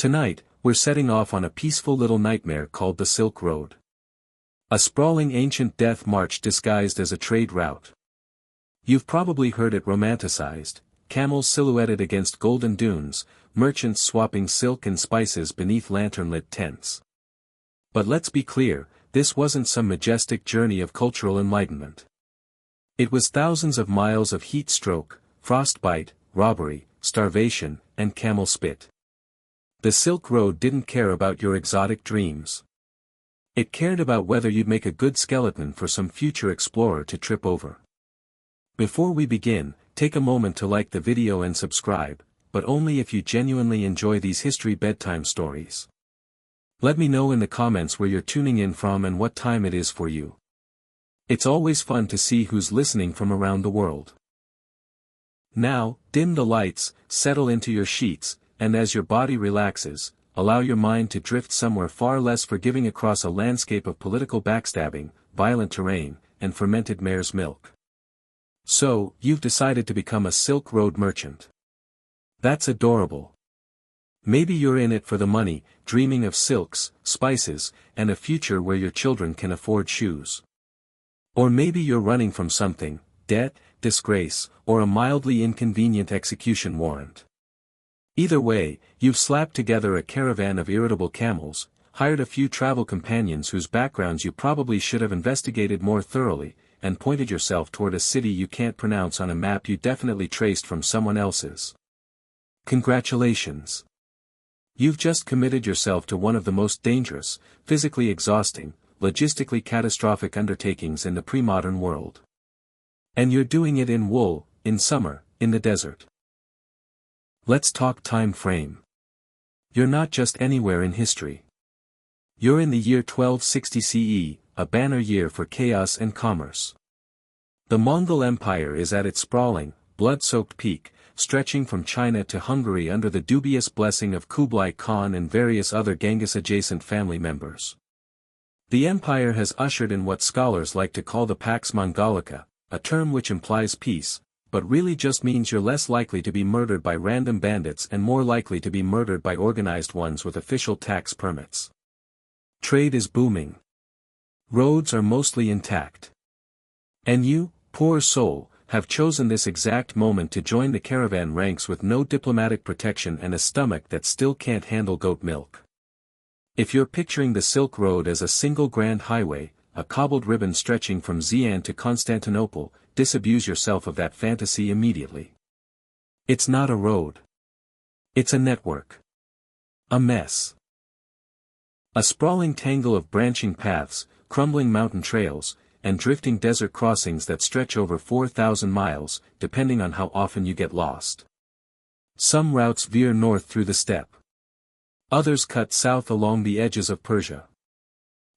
Tonight, we're setting off on a peaceful little nightmare called the Silk Road. A sprawling ancient death march disguised as a trade route. You've probably heard it romanticized, camels silhouetted against golden dunes, merchants swapping silk and spices beneath lantern-lit tents. But let's be clear, this wasn't some majestic journey of cultural enlightenment. It was thousands of miles of heat stroke, frostbite, robbery, starvation, and camel spit. The Silk Road didn't care about your exotic dreams. It cared about whether you'd make a good skeleton for some future explorer to trip over. Before we begin, take a moment to like the video and subscribe, but only if you genuinely enjoy these history bedtime stories. Let me know in the comments where you're tuning in from and what time it is for you. It's always fun to see who's listening from around the world. Now, dim the lights, settle into your sheets, and as your body relaxes, allow your mind to drift somewhere far less forgiving across a landscape of political backstabbing, violent terrain, and fermented mare's milk. So, you've decided to become a Silk Road merchant. That's adorable. Maybe you're in it for the money, dreaming of silks, spices, and a future where your children can afford shoes. Or maybe you're running from something, debt, disgrace, or a mildly inconvenient execution warrant. Either way, you've slapped together a caravan of irritable camels, hired a few travel companions whose backgrounds you probably should have investigated more thoroughly, and pointed yourself toward a city you can't pronounce on a map you definitely traced from someone else's. Congratulations! You've just committed yourself to one of the most dangerous, physically exhausting, logistically catastrophic undertakings in the pre-modern world. And you're doing it in wool, in summer, in the desert. Let's talk time frame. You're not just anywhere in history. You're in the year 1260 CE, a banner year for chaos and commerce. The Mongol Empire is at its sprawling, blood-soaked peak, stretching from China to Hungary under the dubious blessing of Kublai Khan and various other Genghis-adjacent family members. The empire has ushered in what scholars like to call the Pax Mongolica, a term which implies peace, but really just means you're less likely to be murdered by random bandits and more likely to be murdered by organized ones with official tax permits. Trade is booming. Roads are mostly intact. And you, poor soul, have chosen this exact moment to join the caravan ranks with no diplomatic protection and a stomach that still can't handle goat milk. If you're picturing the Silk Road as a single grand highway, a cobbled ribbon stretching from Xi'an to Constantinople, disabuse yourself of that fantasy immediately. It's not a road. It's a network. A mess. A sprawling tangle of branching paths, crumbling mountain trails, and drifting desert crossings that stretch over 4,000 miles, depending on how often you get lost. Some routes veer north through the steppe. Others cut south along the edges of Persia.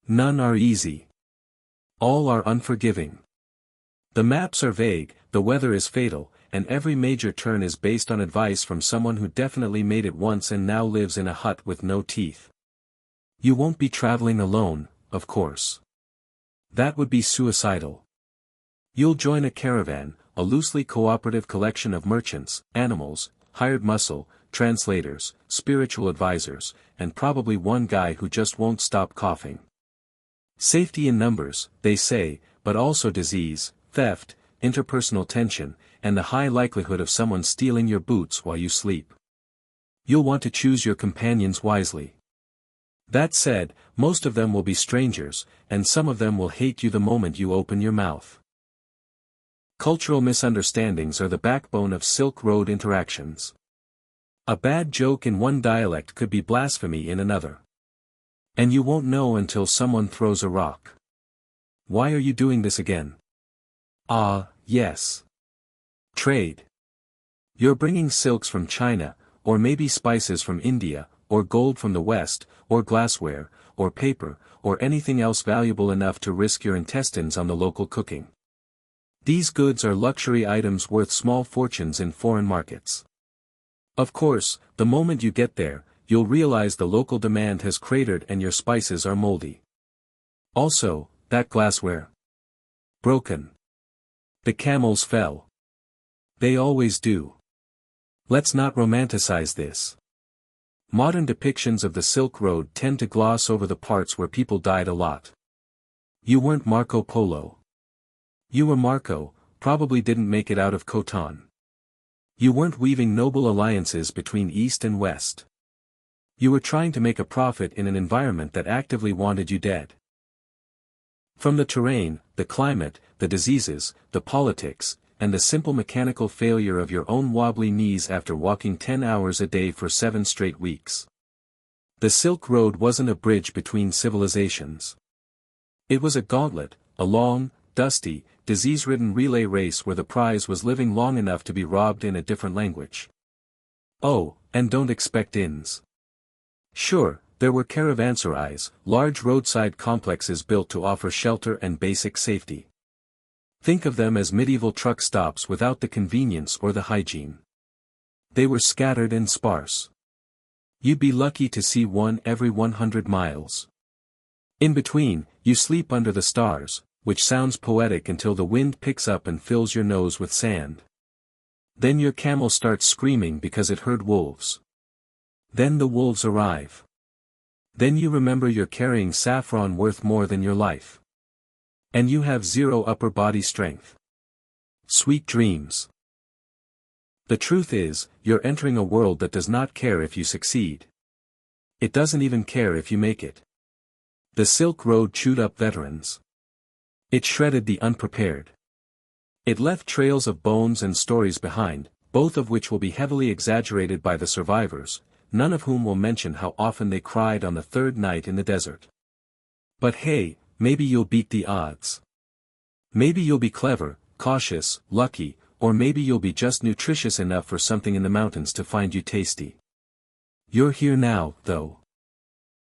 None are easy. All are unforgiving. The maps are vague, the weather is fatal, and every major turn is based on advice from someone who definitely made it once and now lives in a hut with no teeth. You won't be traveling alone, of course. That would be suicidal. You'll join a caravan, a loosely cooperative collection of merchants, animals, hired muscle, translators, spiritual advisors, and probably one guy who just won't stop coughing. Safety in numbers, they say, but also disease, theft, interpersonal tension, and the high likelihood of someone stealing your boots while you sleep. You'll want to choose your companions wisely. That said, most of them will be strangers, and some of them will hate you the moment you open your mouth. Cultural misunderstandings are the backbone of Silk Road interactions. A bad joke in one dialect could be blasphemy in another. And you won't know until someone throws a rock. Why are you doing this again? Ah, yes. Trade. You're bringing silks from China, or maybe spices from India, or gold from the West, or glassware, or paper, or anything else valuable enough to risk your intestines on the local cooking. These goods are luxury items worth small fortunes in foreign markets. Of course, the moment you get there, you'll realize the local demand has cratered and your spices are moldy. Also, that glassware. Broken. The camels fell. They always do. Let's not romanticize this. Modern depictions of the Silk Road tend to gloss over the parts where people died a lot. You weren't Marco Polo. You were Marco, probably didn't make it out of Khotan. You weren't weaving noble alliances between East and West. You were trying to make a profit in an environment that actively wanted you dead. From the terrain, the climate, the diseases, the politics, and the simple mechanical failure of your own wobbly knees after walking 10 hours a day for 7 straight weeks. The Silk Road wasn't a bridge between civilizations. It was a gauntlet, a long, dusty, disease-ridden relay race where the prize was living long enough to be robbed in a different language. Oh, and don't expect inns. Sure, there were caravanserais, large roadside complexes built to offer shelter and basic safety. Think of them as medieval truck stops without the convenience or the hygiene. They were scattered and sparse. You'd be lucky to see one every 100 miles. In between, you sleep under the stars, which sounds poetic until the wind picks up and fills your nose with sand. Then your camel starts screaming because it heard wolves. Then the wolves arrive. Then you remember you're carrying saffron worth more than your life. And you have 0 upper body strength. Sweet dreams. The truth is, you're entering a world that does not care if you succeed. It doesn't even care if you make it. The Silk Road chewed up veterans. It shredded the unprepared. It left trails of bones and stories behind, both of which will be heavily exaggerated by the survivors, none of whom will mention how often they cried on the 3rd night in the desert. But hey, maybe you'll beat the odds. Maybe you'll be clever, cautious, lucky, or maybe you'll be just nutritious enough for something in the mountains to find you tasty. You're here now, though.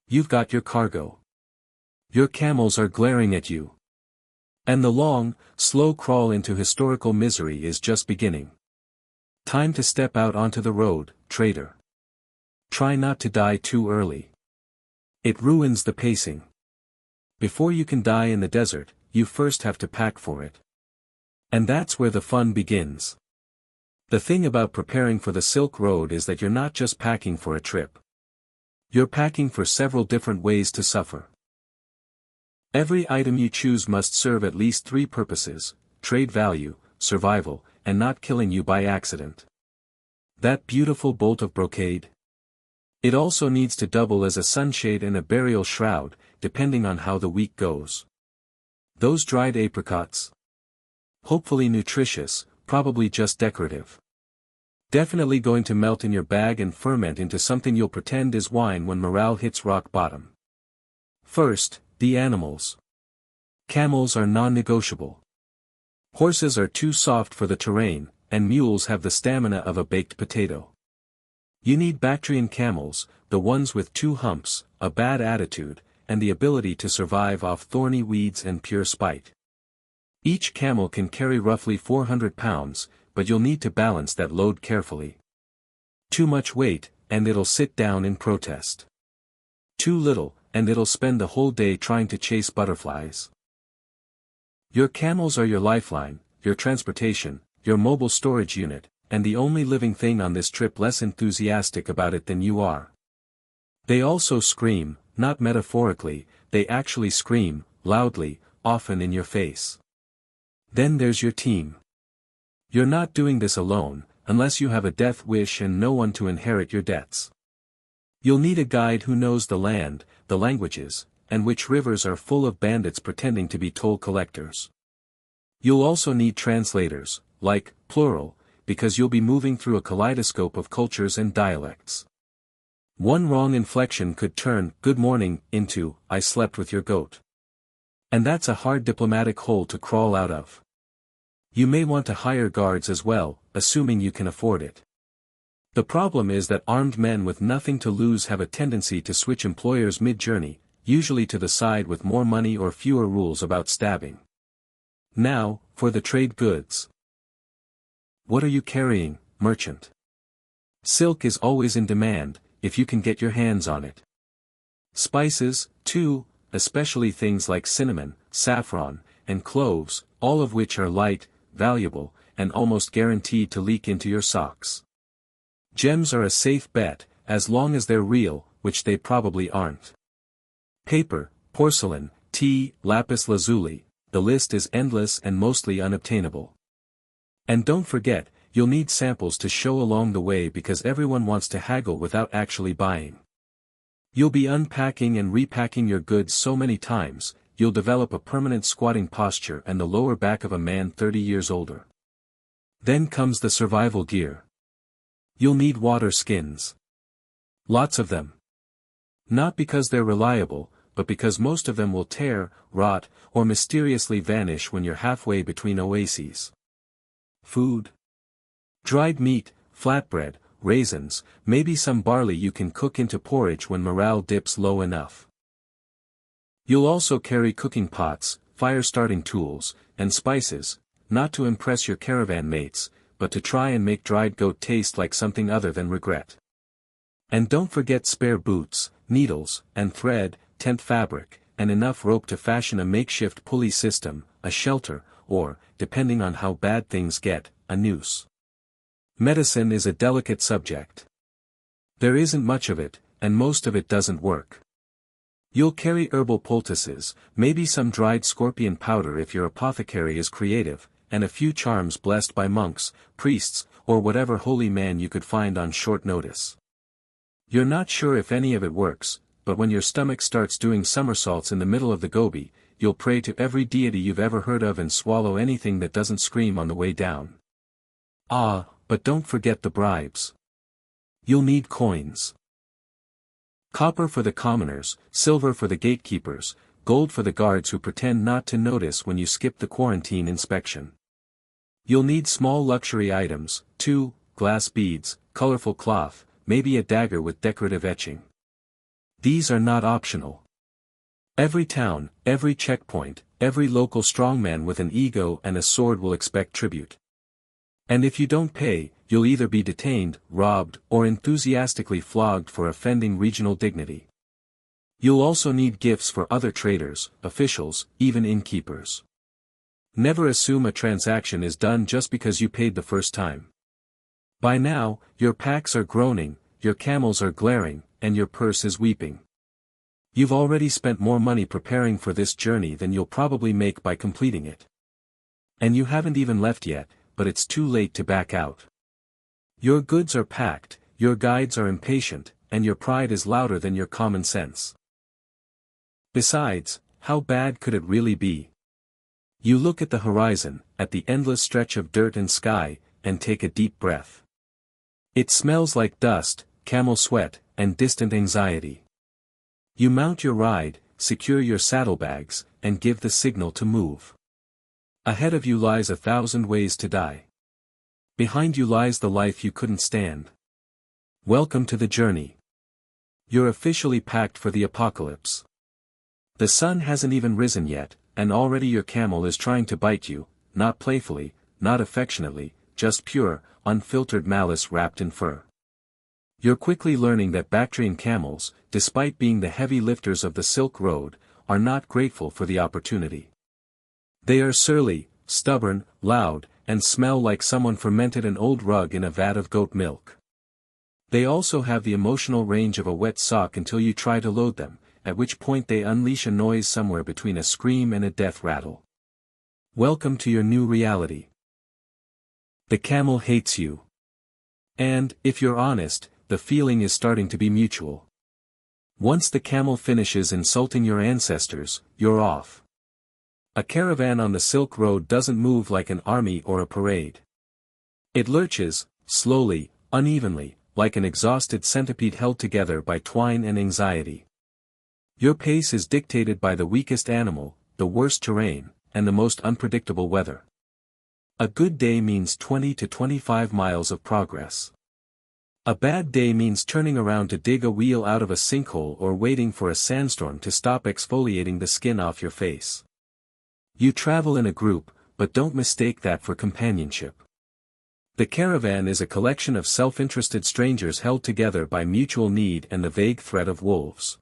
You've got your cargo. Your camels are glaring at you. And the long, slow crawl into historical misery is just beginning. Time to step out onto the road, trader. Try not to die too early. It ruins the pacing. Before you can die in the desert, you first have to pack for it. And that's where the fun begins. The thing about preparing for the Silk Road is that you're not just packing for a trip. You're packing for several different ways to suffer. Every item you choose must serve at least 3 purposes: trade value, survival, and not killing you by accident. That beautiful bolt of brocade? It also needs to double as a sunshade and a burial shroud, depending on how the week goes. Those dried apricots? Hopefully nutritious, probably just decorative. Definitely going to melt in your bag and ferment into something you'll pretend is wine when morale hits rock bottom. First, the animals. Camels are non-negotiable. Horses are too soft for the terrain, and mules have the stamina of a baked potato. You need Bactrian camels, the ones with 2 humps, a bad attitude, and the ability to survive off thorny weeds and pure spite. Each camel can carry roughly 400 pounds, but you'll need to balance that load carefully. Too much weight, and it'll sit down in protest. Too little, and it'll spend the whole day trying to chase butterflies. Your camels are your lifeline, your transportation, your mobile storage unit, and the only living thing on this trip less enthusiastic about it than you are. They also scream, not metaphorically, they actually scream, loudly, often in your face. Then there's your team. You're not doing this alone, unless you have a death wish and no one to inherit your debts. You'll need a guide who knows the land, the languages, and which rivers are full of bandits pretending to be toll collectors. You'll also need translators, like, plural, because you'll be moving through a kaleidoscope of cultures and dialects. One wrong inflection could turn "good morning" into "I slept with your goat." And that's a hard diplomatic hole to crawl out of. You may want to hire guards as well, assuming you can afford it. The problem is that armed men with nothing to lose have a tendency to switch employers mid-journey, usually to the side with more money or fewer rules about stabbing. Now, for the trade goods. What are you carrying, merchant? Silk is always in demand, if you can get your hands on it. Spices, too, especially things like cinnamon, saffron, and cloves, all of which are light, valuable, and almost guaranteed to leak into your socks. Gems are a safe bet, as long as they're real, which they probably aren't. Paper, porcelain, tea, lapis lazuli, the list is endless and mostly unobtainable. And don't forget, you'll need samples to show along the way because everyone wants to haggle without actually buying. You'll be unpacking and repacking your goods so many times, you'll develop a permanent squatting posture and the lower back of a man 30 years older. Then comes the survival gear. You'll need water skins. Lots of them. Not because they're reliable, but because most of them will tear, rot, or mysteriously vanish when you're halfway between oases. Food. Dried meat, flatbread, raisins, maybe some barley you can cook into porridge when morale dips low enough. You'll also carry cooking pots, fire-starting tools, and spices, not to impress your caravan mates, but to try and make dried goat taste like something other than regret. And don't forget spare boots, needles, and thread, tent fabric, and enough rope to fashion a makeshift pulley system, a shelter, or, depending on how bad things get, a noose. Medicine is a delicate subject. There isn't much of it, and most of it doesn't work. You'll carry herbal poultices, maybe some dried scorpion powder if your apothecary is creative, and a few charms blessed by monks, priests, or whatever holy man you could find on short notice. You're not sure if any of it works, but when your stomach starts doing somersaults in the middle of the Gobi, you'll pray to every deity you've ever heard of and swallow anything that doesn't scream on the way down. Ah, but don't forget the bribes. You'll need coins. Copper for the commoners, silver for the gatekeepers, gold for the guards who pretend not to notice when you skip the quarantine inspection. You'll need small luxury items, too, glass beads, colorful cloth, maybe a dagger with decorative etching. These are not optional. Every town, every checkpoint, every local strongman with an ego and a sword will expect tribute. And if you don't pay, you'll either be detained, robbed, or enthusiastically flogged for offending regional dignity. You'll also need gifts for other traders, officials, even innkeepers. Never assume a transaction is done just because you paid the first time. By now, your packs are groaning, your camels are glaring, and your purse is weeping. You've already spent more money preparing for this journey than you'll probably make by completing it. And you haven't even left yet, but it's too late to back out. Your goods are packed, your guides are impatient, and your pride is louder than your common sense. Besides, how bad could it really be? You look at the horizon, at the endless stretch of dirt and sky, and take a deep breath. It smells like dust, camel sweat, and distant anxiety. You mount your ride, secure your saddlebags, and give the signal to move. Ahead of you lies 1,000 ways to die. Behind you lies the life you couldn't stand. Welcome to the journey. You're officially packed for the apocalypse. The sun hasn't even risen yet, and already your camel is trying to bite you, not playfully, not affectionately, just pure, unfiltered malice wrapped in fur. You're quickly learning that Bactrian camels, despite being the heavy lifters of the Silk Road, are not grateful for the opportunity. They are surly, stubborn, loud, and smell like someone fermented an old rug in a vat of goat milk. They also have the emotional range of a wet sock until you try to load them, at which point they unleash a noise somewhere between a scream and a death rattle. Welcome to your new reality. The camel hates you. And, if you're honest, the feeling is starting to be mutual. Once the camel finishes insulting your ancestors, you're off. A caravan on the Silk Road doesn't move like an army or a parade. It lurches, slowly, unevenly, like an exhausted centipede held together by twine and anxiety. Your pace is dictated by the weakest animal, the worst terrain, and the most unpredictable weather. A good day means 20 to 25 miles of progress. A bad day means turning around to dig a wheel out of a sinkhole or waiting for a sandstorm to stop exfoliating the skin off your face. You travel in a group, but don't mistake that for companionship. The caravan is a collection of self-interested strangers held together by mutual need and the vague threat of wolves.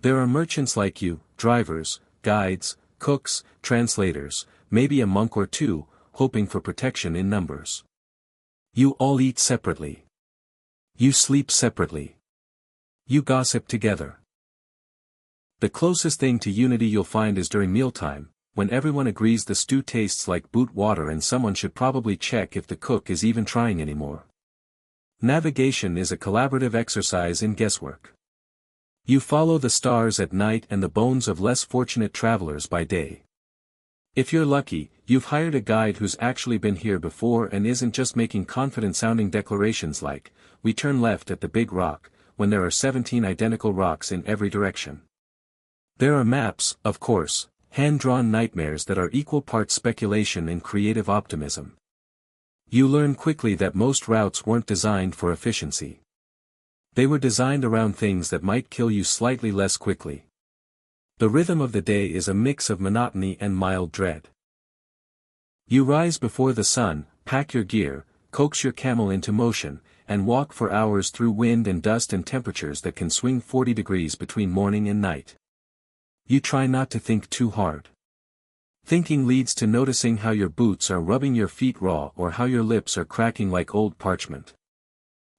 There are merchants like you, drivers, guides, cooks, translators, maybe a monk or two, hoping for protection in numbers. You all eat separately. You sleep separately. You gossip together. The closest thing to unity you'll find is during mealtime, when everyone agrees the stew tastes like boot water and someone should probably check if the cook is even trying anymore. Navigation is a collaborative exercise in guesswork. You follow the stars at night and the bones of less fortunate travelers by day. If you're lucky, you've hired a guide who's actually been here before and isn't just making confident-sounding declarations like, "We turn left at the big rock," when there are 17 identical rocks in every direction. There are maps, of course, hand-drawn nightmares that are equal parts speculation and creative optimism. You learn quickly that most routes weren't designed for efficiency. They were designed around things that might kill you slightly less quickly. The rhythm of the day is a mix of monotony and mild dread. You rise before the sun, pack your gear, coax your camel into motion, and walk for hours through wind and dust and temperatures that can swing 40 degrees between morning and night. You try not to think too hard. Thinking leads to noticing how your boots are rubbing your feet raw or how your lips are cracking like old parchment.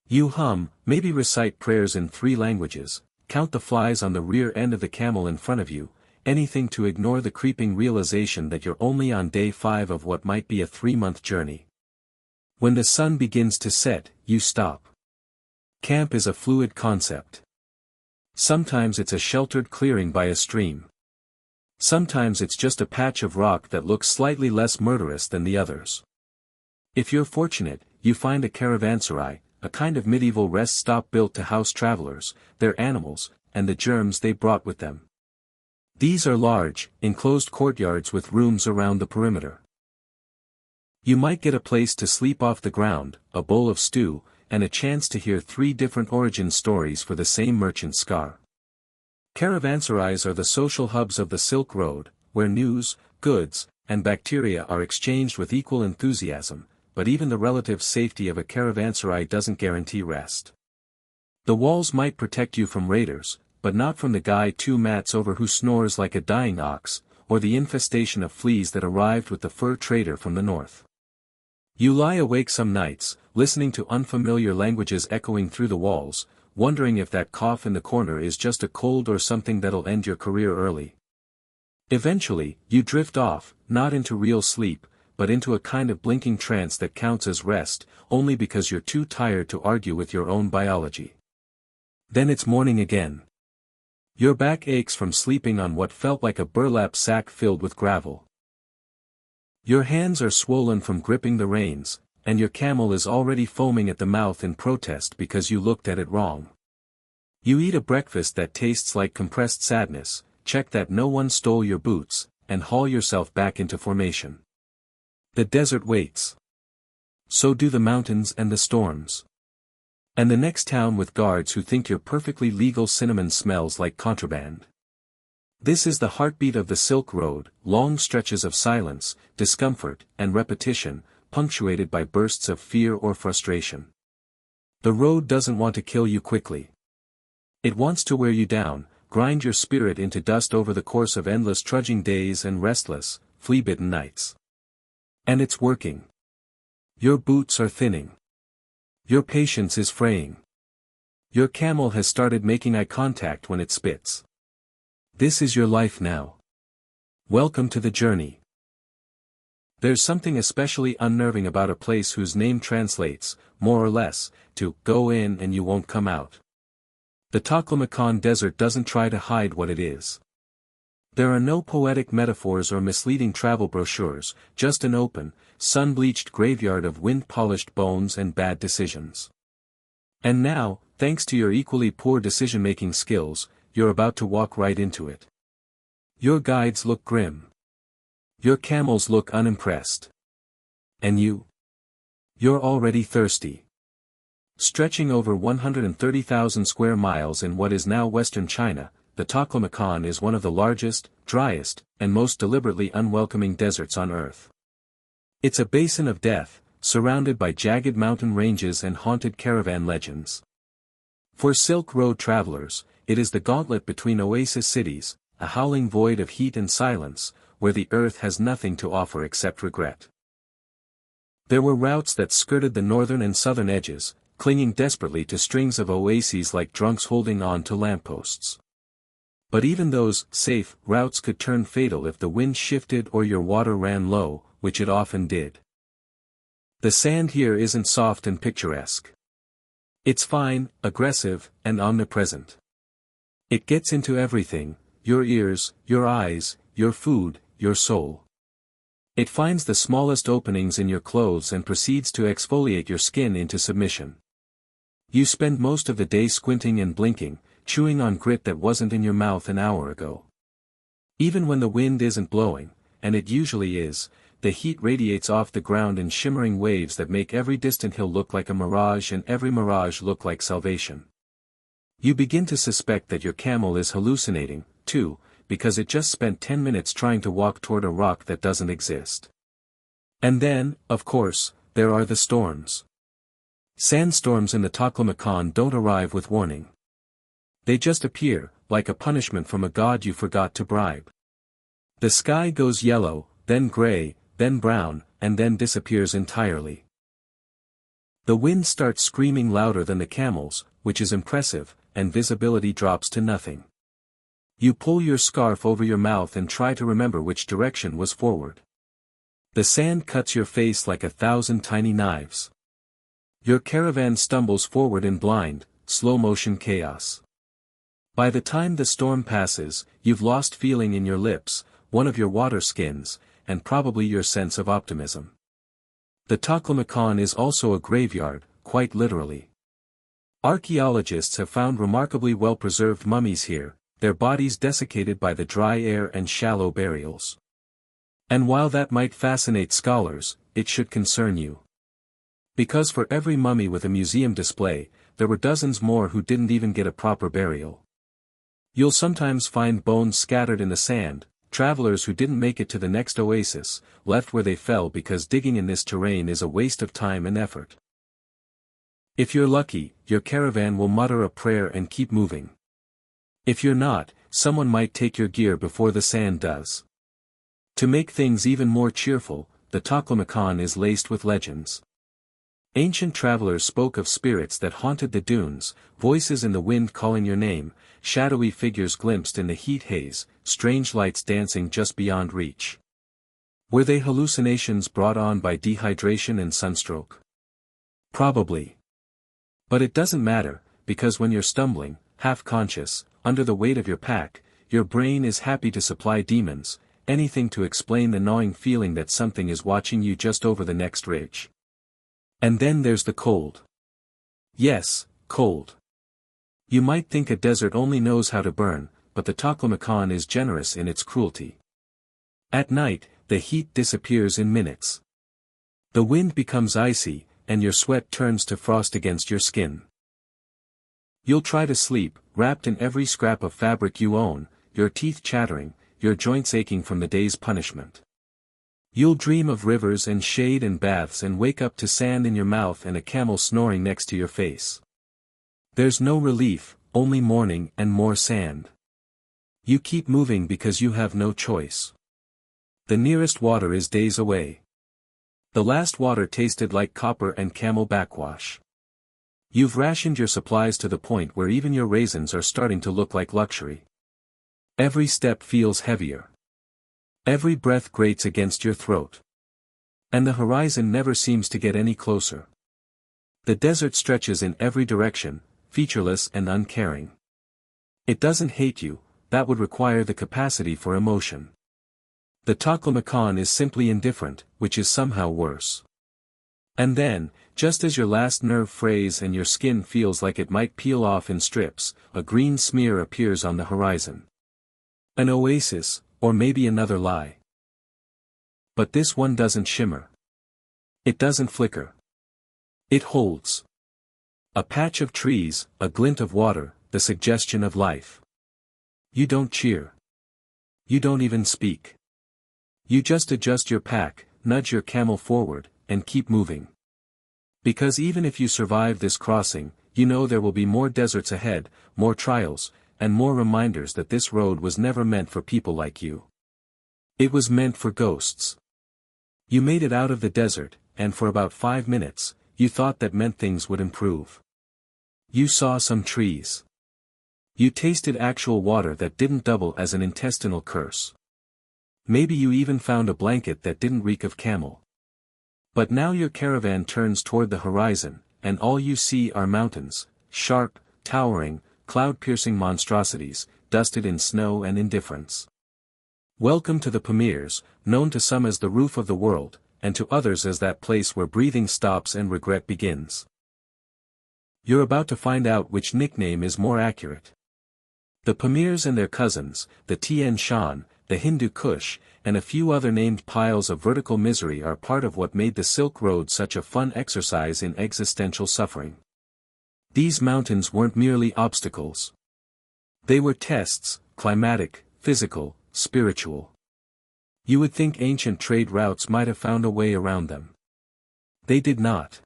You hum, maybe recite prayers in 3 languages, count the flies on the rear end of the camel in front of you, anything to ignore the creeping realization that you're only on day 5 of what might be a 3-month journey. When the sun begins to set, you stop. Camp is a fluid concept. Sometimes it's a sheltered clearing by a stream. Sometimes it's just a patch of rock that looks slightly less murderous than the others. If you're fortunate, you find a caravanserai, a kind of medieval rest stop built to house travelers, their animals, and the germs they brought with them. These are large, enclosed courtyards with rooms around the perimeter. You might get a place to sleep off the ground, a bowl of stew, and a chance to hear 3 different origin stories for the same merchant scar. Caravanserais are the social hubs of the Silk Road, where news, goods, and bacteria are exchanged with equal enthusiasm, but even the relative safety of a caravanserai doesn't guarantee rest. The walls might protect you from raiders, but not from the guy 2 mats over who snores like a dying ox, or the infestation of fleas that arrived with the fur trader from the north. You lie awake some nights, listening to unfamiliar languages echoing through the walls, wondering if that cough in the corner is just a cold or something that'll end your career early. Eventually, you drift off, not into real sleep, but into a kind of blinking trance that counts as rest, only because you're too tired to argue with your own biology. Then it's morning again. Your back aches from sleeping on what felt like a burlap sack filled with gravel. Your hands are swollen from gripping the reins, and your camel is already foaming at the mouth in protest because you looked at it wrong. You eat a breakfast that tastes like compressed sadness, check that no one stole your boots, and haul yourself back into formation. The desert waits. So do the mountains and the storms. And the next town with guards who think your perfectly legal cinnamon smells like contraband. This is the heartbeat of the Silk Road, long stretches of silence, discomfort, and repetition, punctuated by bursts of fear or frustration. The road doesn't want to kill you quickly. It wants to wear you down, grind your spirit into dust over the course of endless trudging days and restless, flea-bitten nights. And it's working. Your boots are thinning. Your patience is fraying. Your camel has started making eye contact when it spits. This is your life now. Welcome to the journey. There's something especially unnerving about a place whose name translates, more or less, to go in and you won't come out. The Taklamakan Desert doesn't try to hide what it is. There are no poetic metaphors or misleading travel brochures, just an open, sun-bleached graveyard of wind-polished bones and bad decisions. And now, thanks to your equally poor decision-making skills, you're about to walk right into it. Your guides look grim. Your camels look unimpressed. And you? You're already thirsty. Stretching over 130,000 square miles in what is now western China, the Taklamakan is one of the largest, driest, and most deliberately unwelcoming deserts on Earth. It's a basin of death, surrounded by jagged mountain ranges and haunted caravan legends. For Silk Road travelers, it is the gauntlet between oasis cities, a howling void of heat and silence, where the earth has nothing to offer except regret. There were routes that skirted the northern and southern edges, clinging desperately to strings of oases like drunks holding on to lampposts. But even those safe routes could turn fatal if the wind shifted or your water ran low, which it often did. The sand here isn't soft and picturesque. It's fine, aggressive, and omnipresent. It gets into everything: your ears, your eyes, your food, your soul. It finds the smallest openings in your clothes and proceeds to exfoliate your skin into submission. You spend most of the day squinting and blinking, chewing on grit that wasn't in your mouth an hour ago. Even when the wind isn't blowing, and it usually is, the heat radiates off the ground in shimmering waves that make every distant hill look like a mirage and every mirage look like salvation. You begin to suspect that your camel is hallucinating, too, because it just spent 10 minutes trying to walk toward a rock that doesn't exist. And then, of course, there are the storms. Sandstorms in the Taklamakan don't arrive with warning. They just appear, like a punishment from a god you forgot to bribe. The sky goes yellow, then gray, then brown, and then disappears entirely. The wind starts screaming louder than the camels, which is impressive, and visibility drops to nothing. You pull your scarf over your mouth and try to remember which direction was forward. The sand cuts your face like 1,000 tiny knives. Your caravan stumbles forward in blind, slow-motion chaos. By the time the storm passes, you've lost feeling in your lips, one of your water skins, and probably your sense of optimism. The Taklamakan is also a graveyard, quite literally. Archaeologists have found remarkably well-preserved mummies here, their bodies desiccated by the dry air and shallow burials. And while that might fascinate scholars, it should concern you. Because for every mummy with a museum display, there were dozens more who didn't even get a proper burial. You'll sometimes find bones scattered in the sand, travelers who didn't make it to the next oasis, left where they fell because digging in this terrain is a waste of time and effort. If you're lucky, your caravan will mutter a prayer and keep moving. If you're not, someone might take your gear before the sand does. To make things even more cheerful, the Taklamakan is laced with legends. Ancient travelers spoke of spirits that haunted the dunes, voices in the wind calling your name, shadowy figures glimpsed in the heat haze, strange lights dancing just beyond reach. Were they hallucinations brought on by dehydration and sunstroke? Probably. But it doesn't matter, because when you're stumbling, half-conscious, under the weight of your pack, your brain is happy to supply demons, anything to explain the gnawing feeling that something is watching you just over the next ridge. And then there's the cold. Yes, cold. You might think a desert only knows how to burn, but the Taklamakan is generous in its cruelty. At night, the heat disappears in minutes. The wind becomes icy, and your sweat turns to frost against your skin. You'll try to sleep, wrapped in every scrap of fabric you own, your teeth chattering, your joints aching from the day's punishment. You'll dream of rivers and shade and baths and wake up to sand in your mouth and a camel snoring next to your face. There's no relief, only mourning and more sand. You keep moving because you have no choice. The nearest water is days away. The last water tasted like copper and camel backwash. You've rationed your supplies to the point where even your raisins are starting to look like luxury. Every step feels heavier. Every breath grates against your throat. And the horizon never seems to get any closer. The desert stretches in every direction, featureless and uncaring. It doesn't hate you, that would require the capacity for emotion. The Taklamakan is simply indifferent, which is somehow worse. And then, just as your last nerve frays and your skin feels like it might peel off in strips, a green smear appears on the horizon. An oasis, or maybe another lie. But this one doesn't shimmer. It doesn't flicker. It holds. A patch of trees, a glint of water, the suggestion of life. You don't cheer. You don't even speak. You just adjust your pack, nudge your camel forward, and keep moving. Because even if you survive this crossing, you know there will be more deserts ahead, more trials, and more reminders that this road was never meant for people like you. It was meant for ghosts. You made it out of the desert, and for about 5 minutes, you thought that meant things would improve. You saw some trees. You tasted actual water that didn't double as an intestinal curse. Maybe you even found a blanket that didn't reek of camel. But now your caravan turns toward the horizon, and all you see are mountains, sharp, towering, cloud-piercing monstrosities, dusted in snow and indifference. Welcome to the Pamirs, known to some as the roof of the world, and to others as that place where breathing stops and regret begins. You're about to find out which nickname is more accurate. The Pamirs and their cousins, the Tien Shan, the Hindu Kush, and a few other named piles of vertical misery are part of what made the Silk Road such a fun exercise in existential suffering. These mountains weren't merely obstacles. They were tests, climatic, physical, spiritual. You would think ancient trade routes might have found a way around them. They did not.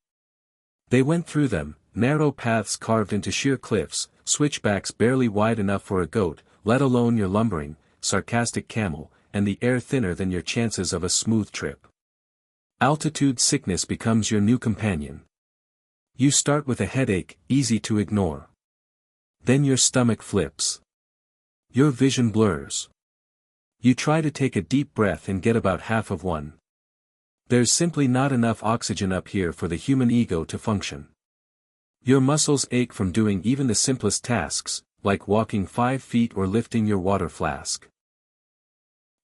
They went through them, narrow paths carved into sheer cliffs, switchbacks barely wide enough for a goat, let alone your lumbering, sarcastic camel, and the air thinner than your chances of a smooth trip. Altitude sickness becomes your new companion. You start with a headache, easy to ignore. Then your stomach flips. Your vision blurs. You try to take a deep breath and get about half of one. There's simply not enough oxygen up here for the human ego to function. Your muscles ache from doing even the simplest tasks, like walking 5 feet or lifting your water flask.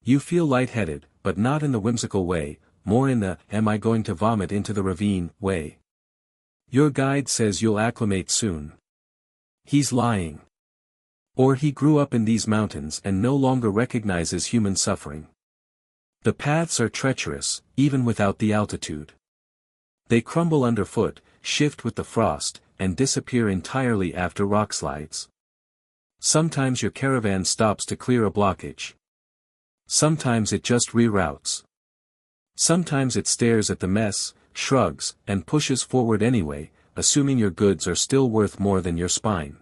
You feel lightheaded, but not in the whimsical way, more in the "am I going to vomit into the ravine" way. Your guide says you'll acclimate soon. He's lying. Or he grew up in these mountains and no longer recognizes human suffering. The paths are treacherous, even without the altitude. They crumble underfoot, shift with the frost, and disappear entirely after rockslides. Sometimes your caravan stops to clear a blockage. Sometimes it just reroutes. Sometimes it stares at the mess, shrugs, and pushes forward anyway, assuming your goods are still worth more than your spine.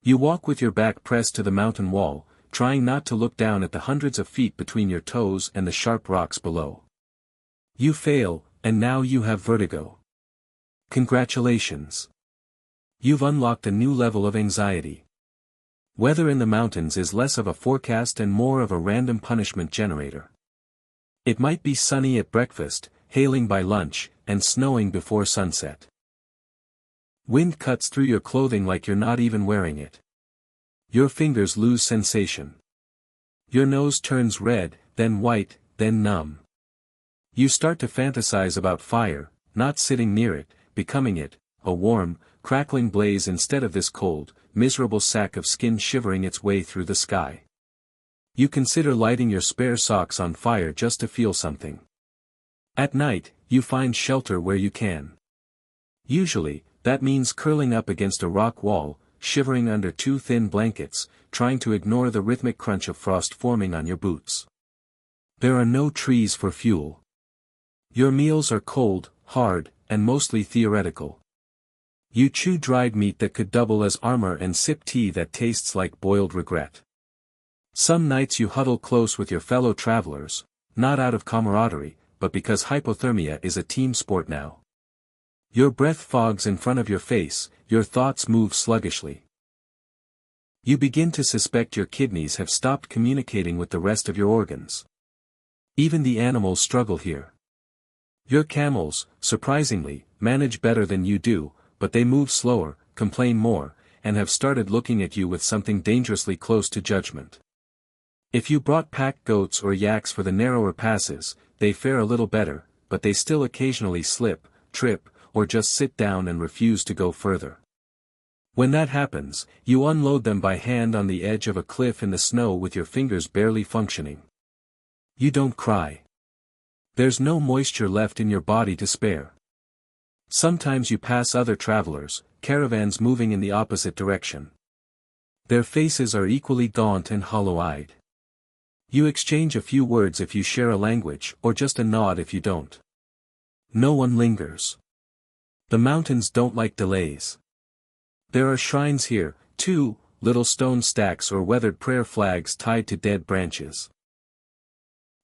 You walk with your back pressed to the mountain wall, trying not to look down at the hundreds of feet between your toes and the sharp rocks below. You fail, and now you have vertigo. Congratulations. You've unlocked a new level of anxiety. Weather in the mountains is less of a forecast and more of a random punishment generator. It might be sunny at breakfast, hailing by lunch, and snowing before sunset. Wind cuts through your clothing like you're not even wearing it. Your fingers lose sensation. Your nose turns red, then white, then numb. You start to fantasize about fire, not sitting near it, becoming it, a warm, crackling blaze instead of this cold, miserable sack of skin shivering its way through the sky. You consider lighting your spare socks on fire just to feel something. At night, you find shelter where you can. Usually, that means curling up against a rock wall, shivering under 2 thin blankets, trying to ignore the rhythmic crunch of frost forming on your boots. There are no trees for fuel. Your meals are cold, hard, and mostly theoretical. You chew dried meat that could double as armor and sip tea that tastes like boiled regret. Some nights you huddle close with your fellow travelers, not out of camaraderie, but because hypothermia is a team sport now. Your breath fogs in front of your face, your thoughts move sluggishly. You begin to suspect your kidneys have stopped communicating with the rest of your organs. Even the animals struggle here. Your camels, surprisingly, manage better than you do, but they move slower, complain more, and have started looking at you with something dangerously close to judgment. If you brought pack goats or yaks for the narrower passes, they fare a little better, but they still occasionally slip, trip, or just sit down and refuse to go further. When that happens, you unload them by hand on the edge of a cliff in the snow with your fingers barely functioning. You don't cry. There's no moisture left in your body to spare. Sometimes you pass other travelers, caravans moving in the opposite direction. Their faces are equally gaunt and hollow-eyed. You exchange a few words if you share a language, or just a nod if you don't. No one lingers. The mountains don't like delays. There are shrines here, too, little stone stacks or weathered prayer flags tied to dead branches.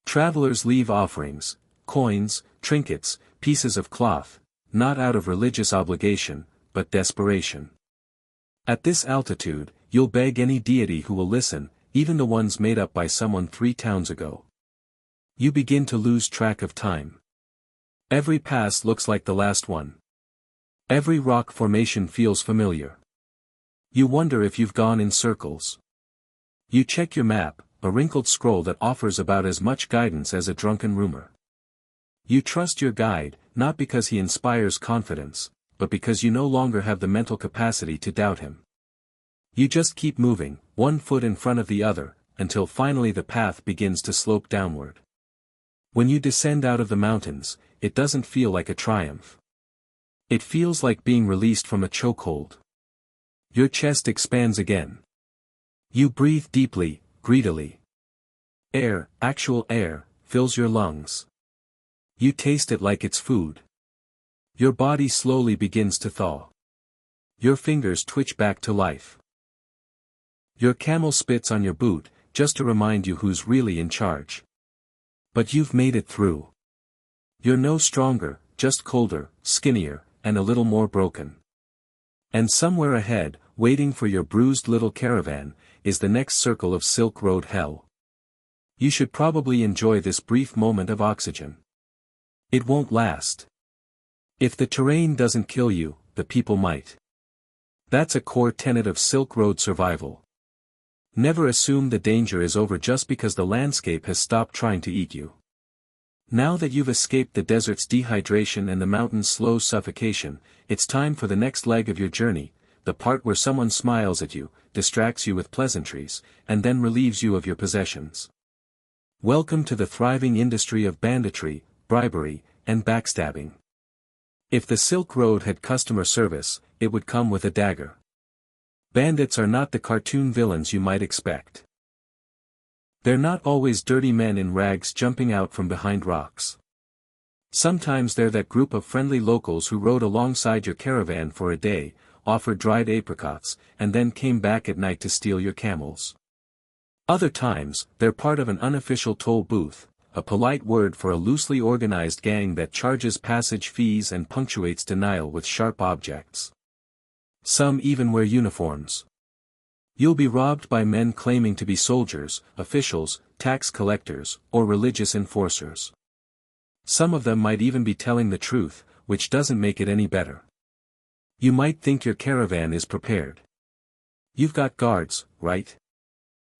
Travelers leave offerings, coins, trinkets, pieces of cloth, not out of religious obligation, but desperation. At this altitude, you'll beg any deity who will listen, even the ones made up by someone 3 towns ago. You begin to lose track of time. Every pass looks like the last one. Every rock formation feels familiar. You wonder if you've gone in circles. You check your map, a wrinkled scroll that offers about as much guidance as a drunken rumor. You trust your guide, not because he inspires confidence, but because you no longer have the mental capacity to doubt him. You just keep moving, one foot in front of the other, until finally the path begins to slope downward. When you descend out of the mountains, it doesn't feel like a triumph. It feels like being released from a chokehold. Your chest expands again. You breathe deeply, greedily. Air, actual air, fills your lungs. You taste it like it's food. Your body slowly begins to thaw. Your fingers twitch back to life. Your camel spits on your boot, just to remind you who's really in charge. But you've made it through. You're no stronger, just colder, skinnier, and a little more broken. And somewhere ahead, waiting for your bruised little caravan, is the next circle of Silk Road hell. You should probably enjoy this brief moment of oxygen. It won't last. If the terrain doesn't kill you, the people might. That's a core tenet of Silk Road survival. Never assume the danger is over just because the landscape has stopped trying to eat you. Now that you've escaped the desert's dehydration and the mountain's slow suffocation, it's time for the next leg of your journey, the part where someone smiles at you, distracts you with pleasantries, and then relieves you of your possessions. Welcome to the thriving industry of banditry, bribery, and backstabbing. If the Silk Road had customer service, it would come with a dagger. Bandits are not the cartoon villains you might expect. They're not always dirty men in rags jumping out from behind rocks. Sometimes they're that group of friendly locals who rode alongside your caravan for a day, offered dried apricots, and then came back at night to steal your camels. Other times, they're part of an unofficial toll booth, a polite word for a loosely organized gang that charges passage fees and punctuates denial with sharp objects. Some even wear uniforms. You'll be robbed by men claiming to be soldiers, officials, tax collectors, or religious enforcers. Some of them might even be telling the truth, which doesn't make it any better. You might think your caravan is prepared. You've got guards, right?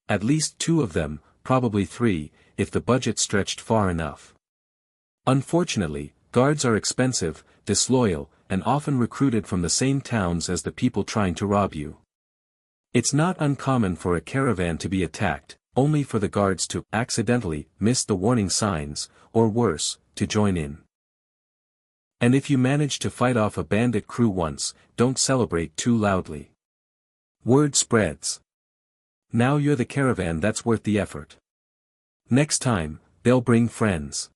At least 2 of them, probably 3, if the budget stretched far enough. Unfortunately, guards are expensive, disloyal, and often recruited from the same towns as the people trying to rob you. It's not uncommon for a caravan to be attacked, only for the guards to accidentally miss the warning signs, or worse, to join in. And if you manage to fight off a bandit crew once, don't celebrate too loudly. Word spreads. Now you're the caravan that's worth the effort. Next time, they'll bring friends.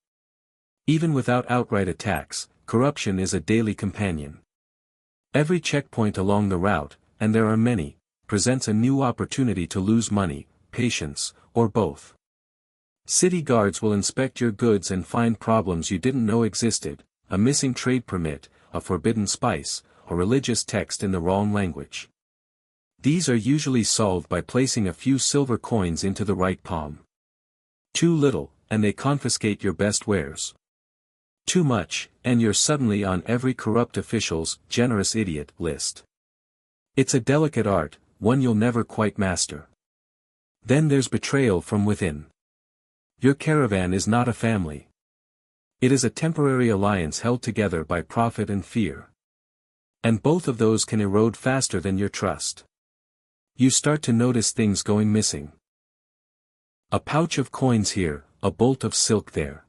Even without outright attacks, corruption is a daily companion. Every checkpoint along the route, and there are many, presents a new opportunity to lose money, patience, or both. City guards will inspect your goods and find problems you didn't know existed, a missing trade permit, a forbidden spice, a religious text in the wrong language. These are usually solved by placing a few silver coins into the right palm. Too little, and they confiscate your best wares. Too much, and you're suddenly on every corrupt official's generous idiot list. It's a delicate art, one you'll never quite master. Then there's betrayal from within. Your caravan is not a family. It is a temporary alliance held together by profit and fear. And both of those can erode faster than your trust. You start to notice things going missing. A pouch of coins here, a bolt of silk there.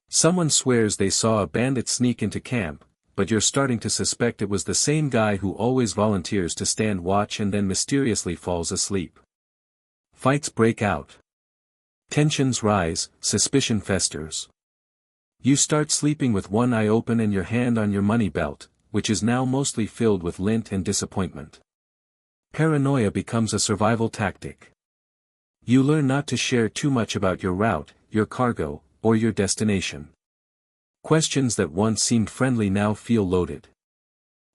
Someone swears they saw a bandit sneak into camp, but you're starting to suspect it was the same guy who always volunteers to stand watch and then mysteriously falls asleep. Fights break out. Tensions rise, suspicion festers. You start sleeping with one eye open and your hand on your money belt, which is now mostly filled with lint and disappointment. Paranoia becomes a survival tactic. You learn not to share too much about your route, your cargo, or your destination. Questions that once seemed friendly now feel loaded.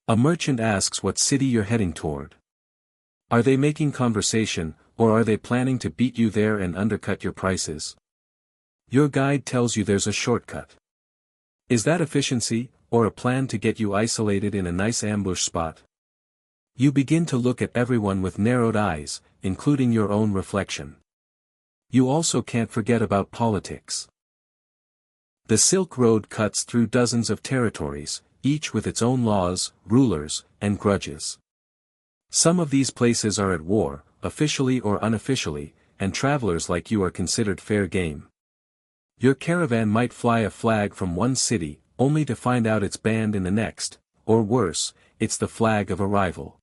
A merchant asks what city you're heading toward. Are they making conversation, or are they planning to beat you there and undercut your prices? Your guide tells you there's a shortcut. Is that efficiency, or a plan to get you isolated in a nice ambush spot? You begin to look at everyone with narrowed eyes, including your own reflection. You also can't forget about politics. The Silk Road cuts through dozens of territories, each with its own laws, rulers, and grudges. Some of these places are at war, officially or unofficially, and travelers like you are considered fair game. Your caravan might fly a flag from one city, only to find out it's banned in the next, or worse, it's the flag of a rival.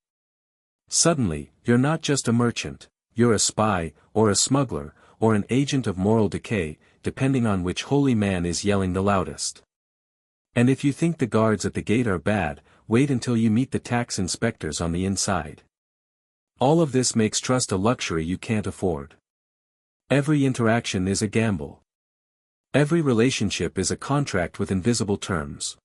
Suddenly, you're not just a merchant, you're a spy, or a smuggler, or an agent of moral decay, depending on which holy man is yelling the loudest. And if you think the guards at the gate are bad, wait until you meet the tax inspectors on the inside. All of this makes trust a luxury you can't afford. Every interaction is a gamble. Every relationship is a contract with invisible terms.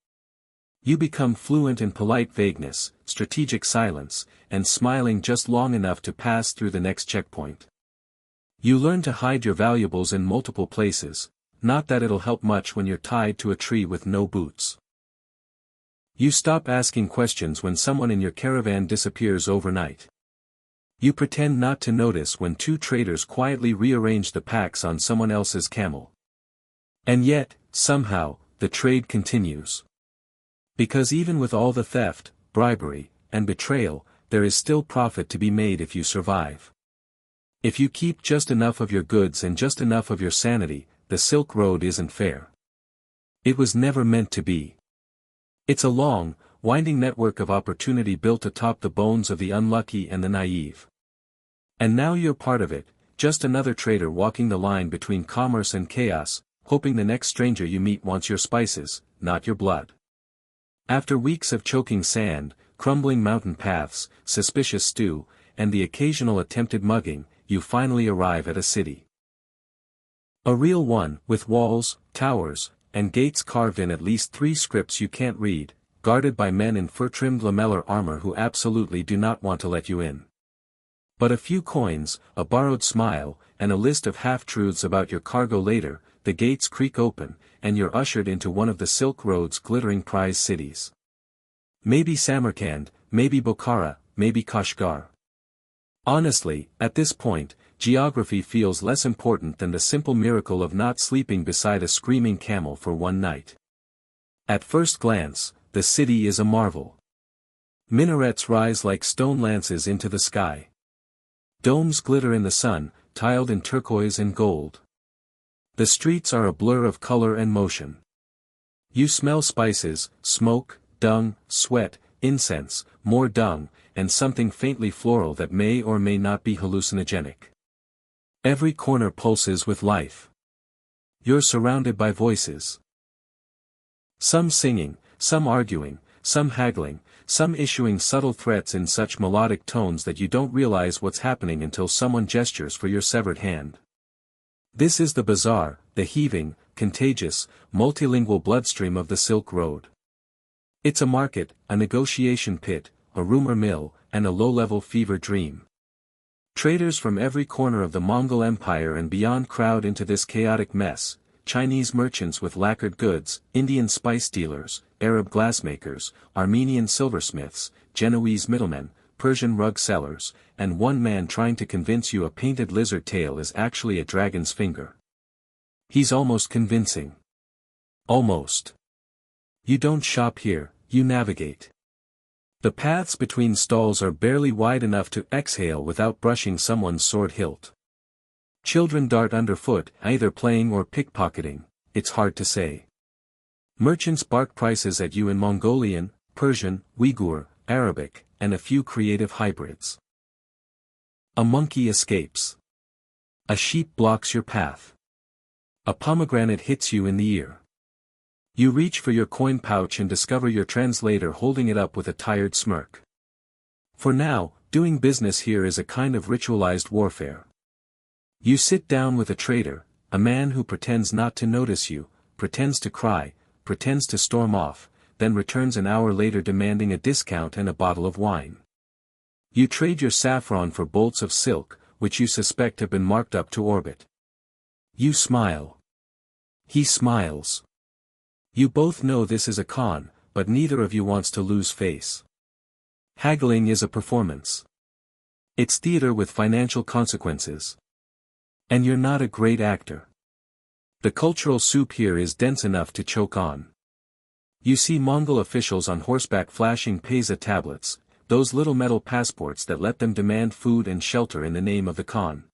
You become fluent in polite vagueness, strategic silence, and smiling just long enough to pass through the next checkpoint. You learn to hide your valuables in multiple places, not that it'll help much when you're tied to a tree with no boots. You stop asking questions when someone in your caravan disappears overnight. You pretend not to notice when two traders quietly rearrange the packs on someone else's camel. And yet, somehow, the trade continues. Because even with all the theft, bribery, and betrayal, there is still profit to be made if you survive. If you keep just enough of your goods and just enough of your sanity, the Silk Road isn't fair. It was never meant to be. It's a long, winding network of opportunity built atop the bones of the unlucky and the naive. And now you're part of it, just another trader walking the line between commerce and chaos, hoping the next stranger you meet wants your spices, not your blood. After weeks of choking sand, crumbling mountain paths, suspicious stew, and the occasional attempted mugging, you finally arrive at a city. A real one, with walls, towers, and gates carved in at least 3 scripts you can't read, guarded by men in fur-trimmed lamellar armor who absolutely do not want to let you in. But a few coins, a borrowed smile, and a list of half-truths about your cargo later, the gates creak open, and you're ushered into one of the Silk Road's glittering prize cities. Maybe Samarkand, maybe Bokhara, maybe Kashgar. Honestly, at this point, geography feels less important than the simple miracle of not sleeping beside a screaming camel for one night. At first glance, the city is a marvel. Minarets rise like stone lances into the sky. Domes glitter in the sun, tiled in turquoise and gold. The streets are a blur of color and motion. You smell spices, smoke, dung, sweat, incense, more dung, and something faintly floral that may or may not be hallucinogenic. Every corner pulses with life. You're surrounded by voices. Some singing, some arguing, some haggling, some issuing subtle threats in such melodic tones that you don't realize what's happening until someone gestures for your severed hand. This is the bizarre, the heaving, contagious, multilingual bloodstream of the Silk Road. It's a market, a negotiation pit, a rumor mill, and a low-level fever dream. Traders from every corner of the Mongol Empire and beyond crowd into this chaotic mess, Chinese merchants with lacquered goods, Indian spice dealers, Arab glassmakers, Armenian silversmiths, Genoese middlemen, Persian rug sellers, and one man trying to convince you a painted lizard tail is actually a dragon's finger. He's almost convincing. Almost. You don't shop here, you navigate. The paths between stalls are barely wide enough to exhale without brushing someone's sword hilt. Children dart underfoot, either playing or pickpocketing, it's hard to say. Merchants bark prices at you in Mongolian, Persian, Uyghur, Arabic, and a few creative hybrids. A monkey escapes. A sheep blocks your path. A pomegranate hits you in the ear. You reach for your coin pouch and discover your translator holding it up with a tired smirk. For now, doing business here is a kind of ritualized warfare. You sit down with a trader, a man who pretends not to notice you, pretends to cry, pretends to storm off, then returns an hour later demanding a discount and a bottle of wine. You trade your saffron for bolts of silk, which you suspect have been marked up to orbit. You smile. He smiles. You both know this is a con, but neither of you wants to lose face. Haggling is a performance. It's theater with financial consequences. And you're not a great actor. The cultural soup here is dense enough to choke on. You see Mongol officials on horseback flashing pesa tablets, those little metal passports that let them demand food and shelter in the name of the Khan.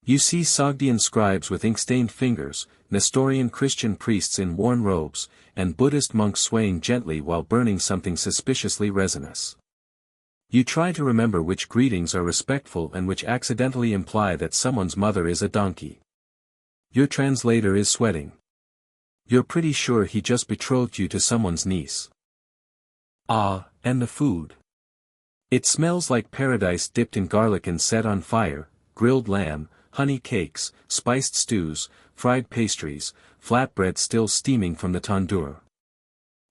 You see Sogdian scribes with ink-stained fingers, Nestorian Christian priests in worn robes, and Buddhist monks swaying gently while burning something suspiciously resinous. You try to remember which greetings are respectful and which accidentally imply that someone's mother is a donkey. Your translator is sweating. You're pretty sure he just betrothed you to someone's niece. Ah, and the food. It smells like paradise dipped in garlic and set on fire, grilled lamb, honey cakes, spiced stews, fried pastries, flatbread still steaming from the tandoor.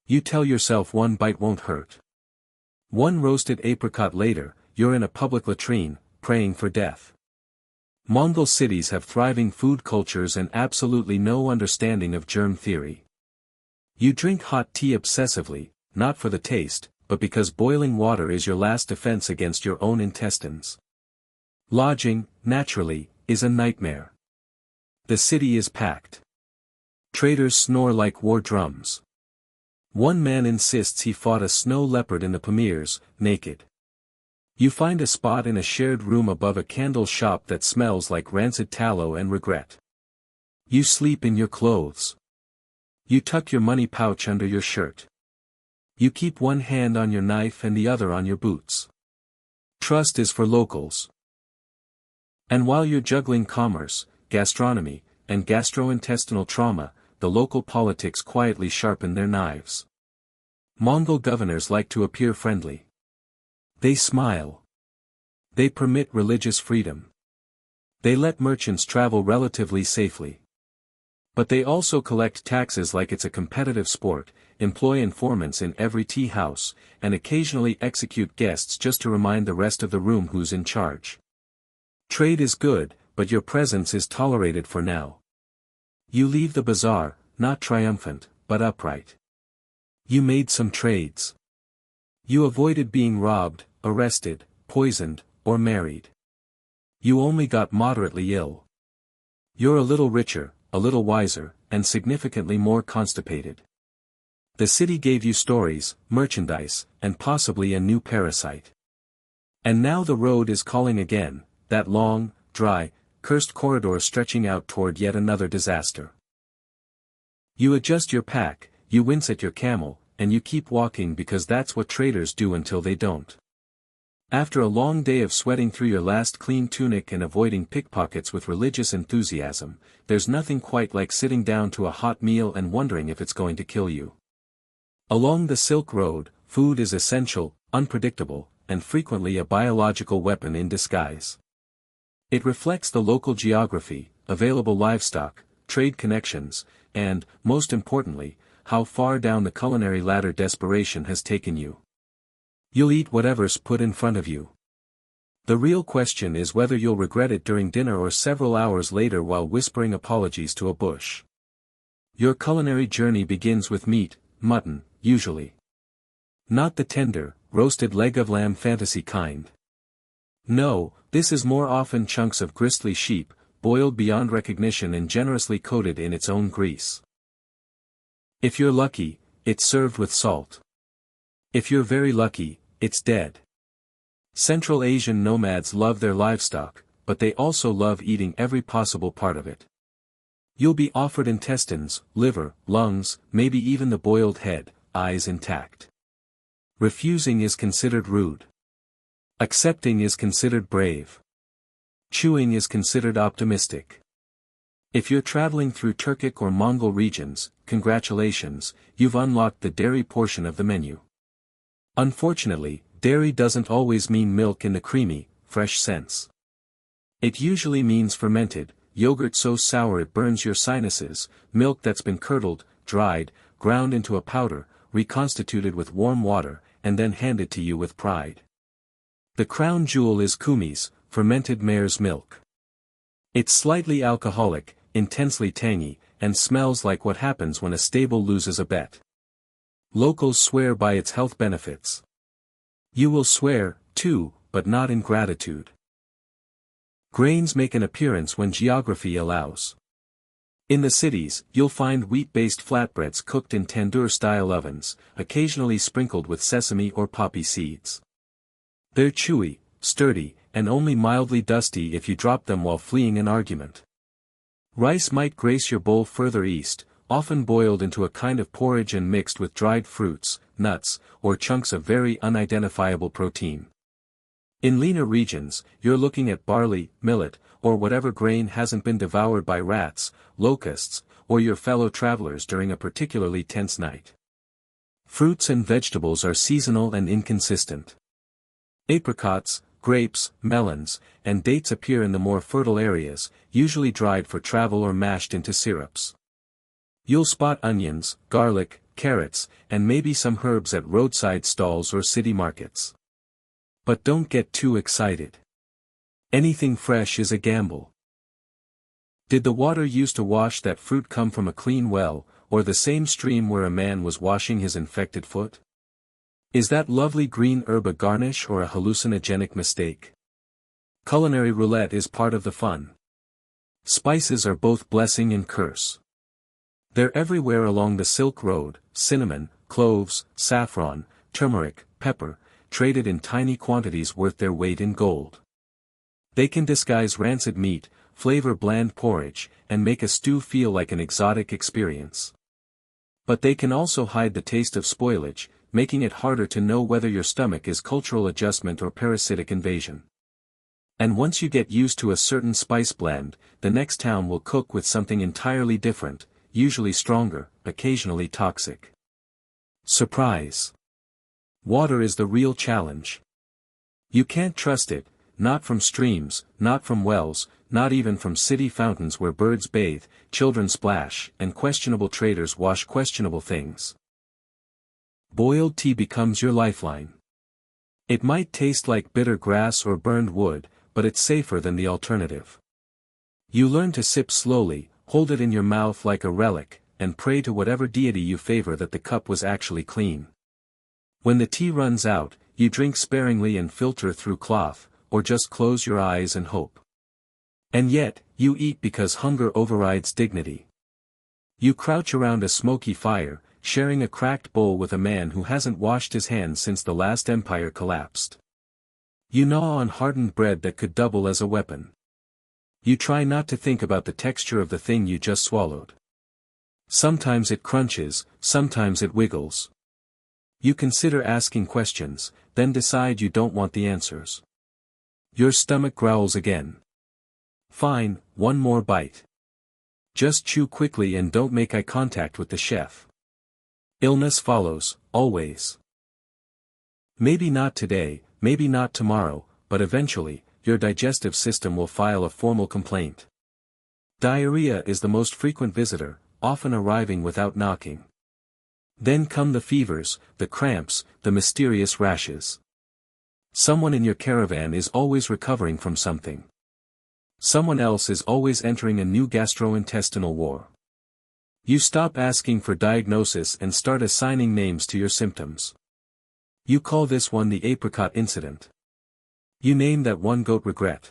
You tell yourself one bite won't hurt. One roasted apricot later, you're in a public latrine, praying for death. Mongol cities have thriving food cultures and absolutely no understanding of germ theory. You drink hot tea obsessively, not for the taste, but because boiling water is your last defense against your own intestines. Lodging, naturally, is a nightmare. The city is packed. Traders snore like war drums. One man insists he fought a snow leopard in the Pamirs, naked. You find a spot in a shared room above a candle shop that smells like rancid tallow and regret. You sleep in your clothes. You tuck your money pouch under your shirt. You keep one hand on your knife and the other on your boots. Trust is for locals. And while you're juggling commerce, gastronomy, and gastrointestinal trauma, the local politics quietly sharpen their knives. Mongol governors like to appear friendly. They smile. They permit religious freedom. They let merchants travel relatively safely. But they also collect taxes like it's a competitive sport, employ informants in every tea house, and occasionally execute guests just to remind the rest of the room who's in charge. Trade is good, but your presence is tolerated for now. You leave the bazaar, not triumphant, but upright. You made some trades. You avoided being robbed, arrested, poisoned, or married. You only got moderately ill. You're a little richer, a little wiser, and significantly more constipated. The city gave you stories, merchandise, and possibly a new parasite. And now the road is calling again, that long, dry, cursed corridor stretching out toward yet another disaster. You adjust your pack, you wince at your camel, and you keep walking because that's what traders do until they don't. After a long day of sweating through your last clean tunic and avoiding pickpockets with religious enthusiasm, there's nothing quite like sitting down to a hot meal and wondering if it's going to kill you. Along the Silk Road, food is essential, unpredictable, and frequently a biological weapon in disguise. It reflects the local geography, available livestock, trade connections, and, most importantly, how far down the culinary ladder desperation has taken you. You'll eat whatever's put in front of you. The real question is whether you'll regret it during dinner or several hours later while whispering apologies to a bush. Your culinary journey begins with meat, mutton, usually. Not the tender, roasted leg of lamb fantasy kind. No, this is more often chunks of gristly sheep, boiled beyond recognition and generously coated in its own grease. If you're lucky, it's served with salt. If you're very lucky, it's dead. Central Asian nomads love their livestock, but they also love eating every possible part of it. You'll be offered intestines, liver, lungs, maybe even the boiled head, eyes intact. Refusing is considered rude. Accepting is considered brave. Chewing is considered optimistic. If you're traveling through Turkic or Mongol regions, congratulations, you've unlocked the dairy portion of the menu. Unfortunately, dairy doesn't always mean milk in the creamy, fresh sense. It usually means fermented, yogurt so sour it burns your sinuses, milk that's been curdled, dried, ground into a powder, reconstituted with warm water, and then handed to you with pride. The crown jewel is kumis, fermented mare's milk. It's slightly alcoholic, intensely tangy, and smells like what happens when a stable loses a bet. Locals swear by its health benefits. You will swear, too, but not in gratitude. Grains make an appearance when geography allows. In the cities, you'll find wheat-based flatbreads cooked in tandoor-style ovens, occasionally sprinkled with sesame or poppy seeds. They're chewy, sturdy, and only mildly dusty if you drop them while fleeing an argument. Rice might grace your bowl further east, often boiled into a kind of porridge and mixed with dried fruits, nuts, or chunks of very unidentifiable protein. In leaner regions, you're looking at barley, millet, or whatever grain hasn't been devoured by rats, locusts, or your fellow travelers during a particularly tense night. Fruits and vegetables are seasonal and inconsistent. Apricots, grapes, melons, and dates appear in the more fertile areas, usually dried for travel or mashed into syrups. You'll spot onions, garlic, carrots, and maybe some herbs at roadside stalls or city markets. But don't get too excited. Anything fresh is a gamble. Did the water used to wash that fruit come from a clean well, or the same stream where a man was washing his infected foot? Is that lovely green herb a garnish or a hallucinogenic mistake? Culinary roulette is part of the fun. Spices are both blessing and curse. They're everywhere along the Silk Road: cinnamon, cloves, saffron, turmeric, pepper, traded in tiny quantities worth their weight in gold. They can disguise rancid meat, flavor bland porridge, and make a stew feel like an exotic experience. But they can also hide the taste of spoilage, making it harder to know whether your stomach is cultural adjustment or parasitic invasion. And once you get used to a certain spice blend, the next town will cook with something entirely different, usually stronger, occasionally toxic. Surprise! Water is the real challenge. You can't trust it, not from streams, not from wells, not even from city fountains where birds bathe, children splash, and questionable traders wash questionable things. Boiled tea becomes your lifeline. It might taste like bitter grass or burned wood, but it's safer than the alternative. You learn to sip slowly, hold it in your mouth like a relic, and pray to whatever deity you favor that the cup was actually clean. When the tea runs out, you drink sparingly and filter through cloth, or just close your eyes and hope. And yet, you eat because hunger overrides dignity. You crouch around a smoky fire, sharing a cracked bowl with a man who hasn't washed his hands since the last empire collapsed. You gnaw on hardened bread that could double as a weapon. You try not to think about the texture of the thing you just swallowed. Sometimes it crunches, sometimes it wiggles. You consider asking questions, then decide you don't want the answers. Your stomach growls again. Fine, one more bite. Just chew quickly and don't make eye contact with the chef. Illness follows, always. Maybe not today, maybe not tomorrow, but eventually, your digestive system will file a formal complaint. Diarrhea is the most frequent visitor, often arriving without knocking. Then come the fevers, the cramps, the mysterious rashes. Someone in your caravan is always recovering from something. Someone else is always entering a new gastrointestinal war. You stop asking for diagnosis and start assigning names to your symptoms. You call this one the apricot incident. You name that one goat regret.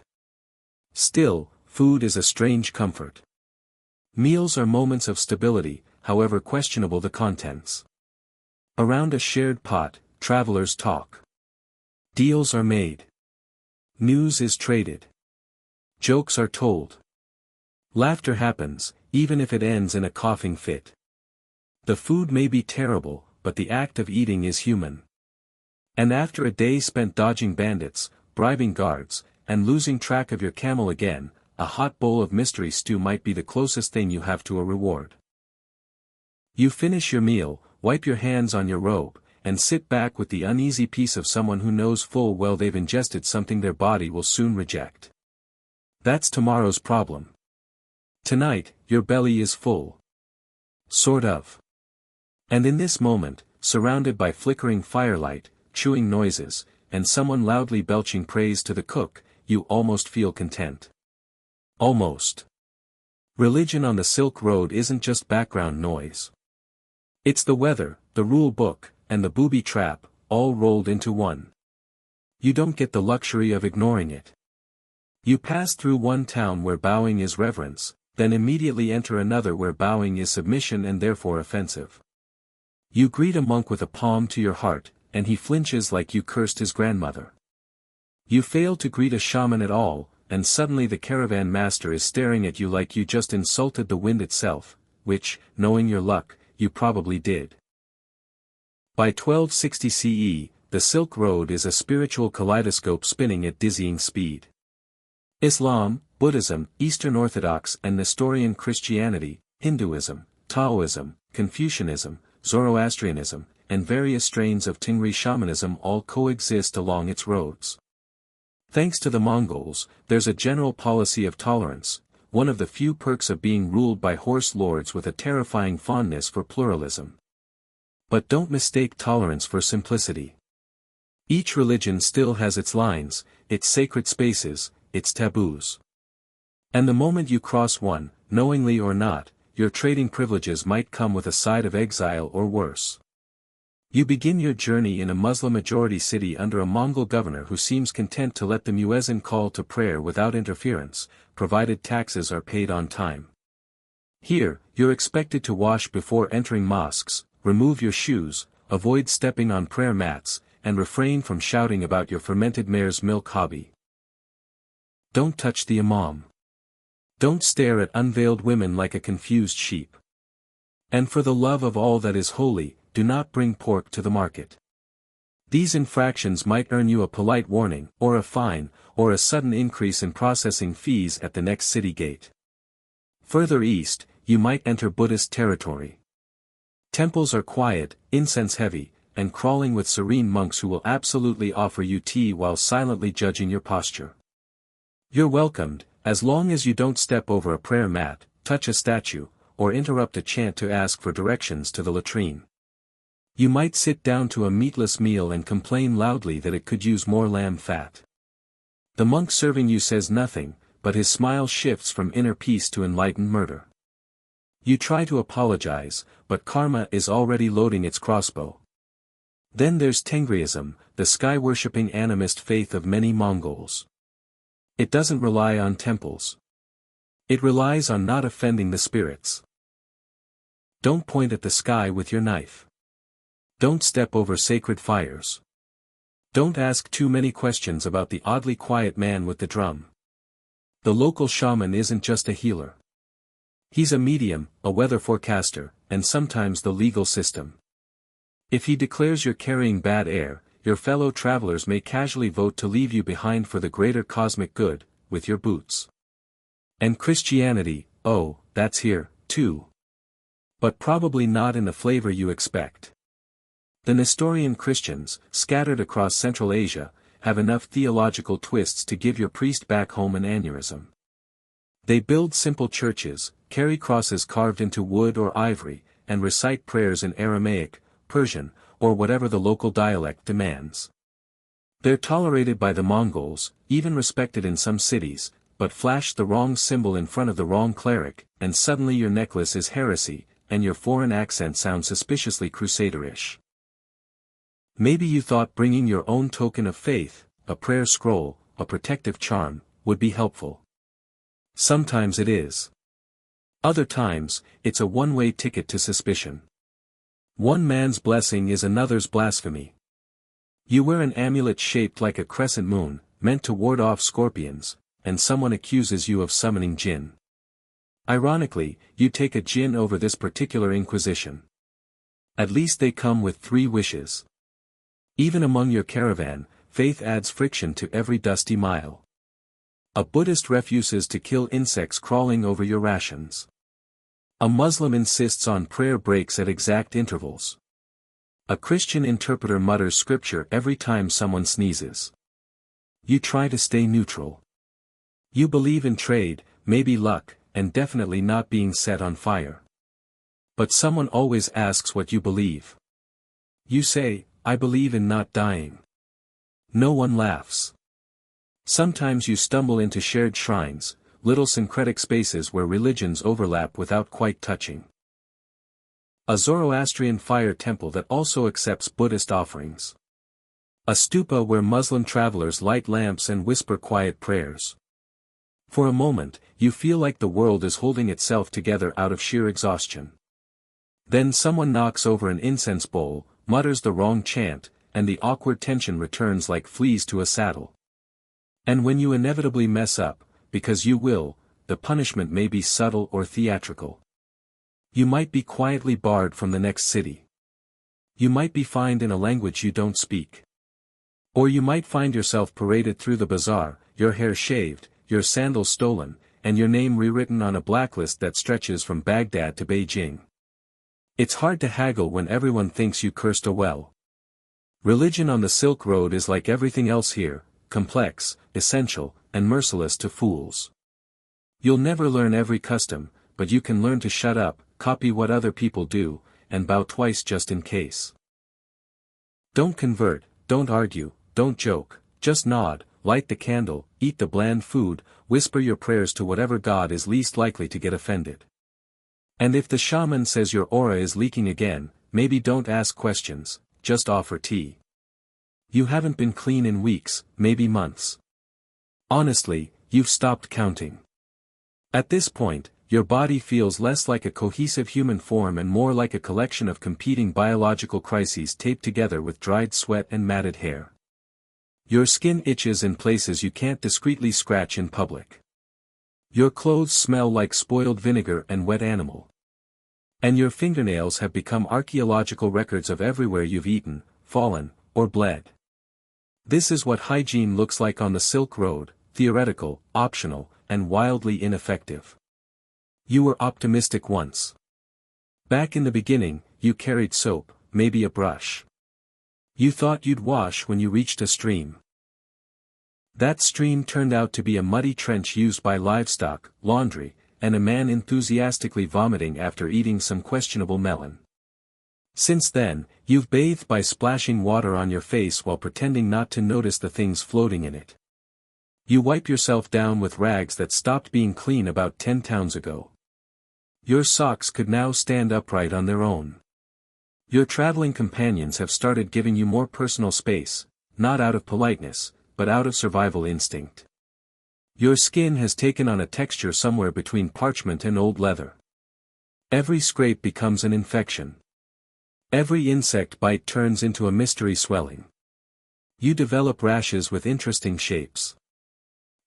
Still, food is a strange comfort. Meals are moments of stability, however questionable the contents. Around a shared pot, travelers talk. Deals are made. News is traded. Jokes are told. Laughter happens, even if it ends in a coughing fit. The food may be terrible, but the act of eating is human. And after a day spent dodging bandits, bribing guards, and losing track of your camel again, a hot bowl of mystery stew might be the closest thing you have to a reward. You finish your meal, wipe your hands on your robe, and sit back with the uneasy peace of someone who knows full well they've ingested something their body will soon reject. That's tomorrow's problem. Tonight, your belly is full. Sort of. And in this moment, surrounded by flickering firelight, chewing noises, and someone loudly belching praise to the cook, you almost feel content. Almost. Religion on the Silk Road isn't just background noise. It's the weather, the rule book, and the booby trap, all rolled into one. You don't get the luxury of ignoring it. You pass through one town where bowing is reverence, then immediately enter another where bowing is submission and therefore offensive. You greet a monk with a palm to your heart, and he flinches like you cursed his grandmother. You fail to greet a shaman at all, and suddenly the caravan master is staring at you like you just insulted the wind itself, which, knowing your luck, you probably did. By 1260 CE, the Silk Road is a spiritual kaleidoscope spinning at dizzying speed. Islam, Buddhism, Eastern Orthodox and Nestorian Christianity, Hinduism, Taoism, Confucianism, Zoroastrianism, and various strains of Tingri shamanism all coexist along its roads. Thanks to the Mongols, there's a general policy of tolerance, one of the few perks of being ruled by horse lords with a terrifying fondness for pluralism. But don't mistake tolerance for simplicity. Each religion still has its lines, its sacred spaces, its taboos. And the moment you cross one, knowingly or not, your trading privileges might come with a side of exile or worse. You begin your journey in a Muslim-majority city under a Mongol governor who seems content to let the muezzin call to prayer without interference, provided taxes are paid on time. Here, you're expected to wash before entering mosques, remove your shoes, avoid stepping on prayer mats, and refrain from shouting about your fermented mare's milk hobby. Don't touch the imam. Don't stare at unveiled women like a confused sheep. And for the love of all that is holy, do not bring pork to the market. These infractions might earn you a polite warning, or a fine, or a sudden increase in processing fees at the next city gate. Further east, you might enter Buddhist territory. Temples are quiet, incense-heavy, and crawling with serene monks who will absolutely offer you tea while silently judging your posture. You're welcomed, as long as you don't step over a prayer mat, touch a statue, or interrupt a chant to ask for directions to the latrine. You might sit down to a meatless meal and complain loudly that it could use more lamb fat. The monk serving you says nothing, but his smile shifts from inner peace to enlightened murder. You try to apologize, but karma is already loading its crossbow. Then there's Tengriism, the sky-worshipping animist faith of many Mongols. It doesn't rely on temples. It relies on not offending the spirits. Don't point at the sky with your knife. Don't step over sacred fires. Don't ask too many questions about the oddly quiet man with the drum. The local shaman isn't just a healer. He's a medium, a weather forecaster, and sometimes the legal system. If he declares you're carrying bad air, your fellow travelers may casually vote to leave you behind for the greater cosmic good, with your boots. And Christianity, oh, that's here, too. But probably not in the flavor you expect. The Nestorian Christians, scattered across Central Asia, have enough theological twists to give your priest back home an aneurysm. They build simple churches, carry crosses carved into wood or ivory, and recite prayers in Aramaic, Persian, or whatever the local dialect demands. They're tolerated by the Mongols, even respected in some cities, but flash the wrong symbol in front of the wrong cleric, and suddenly your necklace is heresy, and your foreign accent sounds suspiciously crusaderish. Maybe you thought bringing your own token of faith, a prayer scroll, a protective charm, would be helpful. Sometimes it is. Other times, it's a one-way ticket to suspicion. One man's blessing is another's blasphemy. You wear an amulet shaped like a crescent moon, meant to ward off scorpions, and someone accuses you of summoning jinn. Ironically, you take a jinn over this particular inquisition. At least they come with 3 wishes. Even among your caravan, faith adds friction to every dusty mile. A Buddhist refuses to kill insects crawling over your rations. A Muslim insists on prayer breaks at exact intervals. A Christian interpreter mutters scripture every time someone sneezes. You try to stay neutral. You believe in trade, maybe luck, and definitely not being set on fire. But someone always asks what you believe. You say, I believe in not dying. No one laughs. Sometimes you stumble into shared shrines, little syncretic spaces where religions overlap without quite touching. A Zoroastrian fire temple that also accepts Buddhist offerings. A stupa where Muslim travelers light lamps and whisper quiet prayers. For a moment, you feel like the world is holding itself together out of sheer exhaustion. Then someone knocks over an incense bowl, mutters the wrong chant, and the awkward tension returns like fleas to a saddle. And when you inevitably mess up, because you will, the punishment may be subtle or theatrical. You might be quietly barred from the next city. You might be fined in a language you don't speak. Or you might find yourself paraded through the bazaar, your hair shaved, your sandals stolen, and your name rewritten on a blacklist that stretches from Baghdad to Beijing. It's hard to haggle when everyone thinks you cursed a well. Religion on the Silk Road is like everything else here, complex, essential, and merciless to fools. You'll never learn every custom, but you can learn to shut up, copy what other people do, and bow twice just in case. Don't convert, don't argue, don't joke, just nod, light the candle, eat the bland food, whisper your prayers to whatever god is least likely to get offended. And if the shaman says your aura is leaking again, maybe don't ask questions, just offer tea. You haven't been clean in weeks, maybe months. Honestly, you've stopped counting. At this point, your body feels less like a cohesive human form and more like a collection of competing biological crises taped together with dried sweat and matted hair. Your skin itches in places you can't discreetly scratch in public. Your clothes smell like spoiled vinegar and wet animal. And your fingernails have become archaeological records of everywhere you've eaten, fallen, or bled. This is what hygiene looks like on the Silk Road, theoretical, optional, and wildly ineffective. You were optimistic once. Back in the beginning, you carried soap, maybe a brush. You thought you'd wash when you reached a stream. That stream turned out to be a muddy trench used by livestock, laundry, and a man enthusiastically vomiting after eating some questionable melon. Since then, you've bathed by splashing water on your face while pretending not to notice the things floating in it. You wipe yourself down with rags that stopped being clean about 10 towns ago. Your socks could now stand upright on their own. Your traveling companions have started giving you more personal space, not out of politeness, but out of survival instinct. Your skin has taken on a texture somewhere between parchment and old leather. Every scrape becomes an infection. Every insect bite turns into a mystery swelling. You develop rashes with interesting shapes.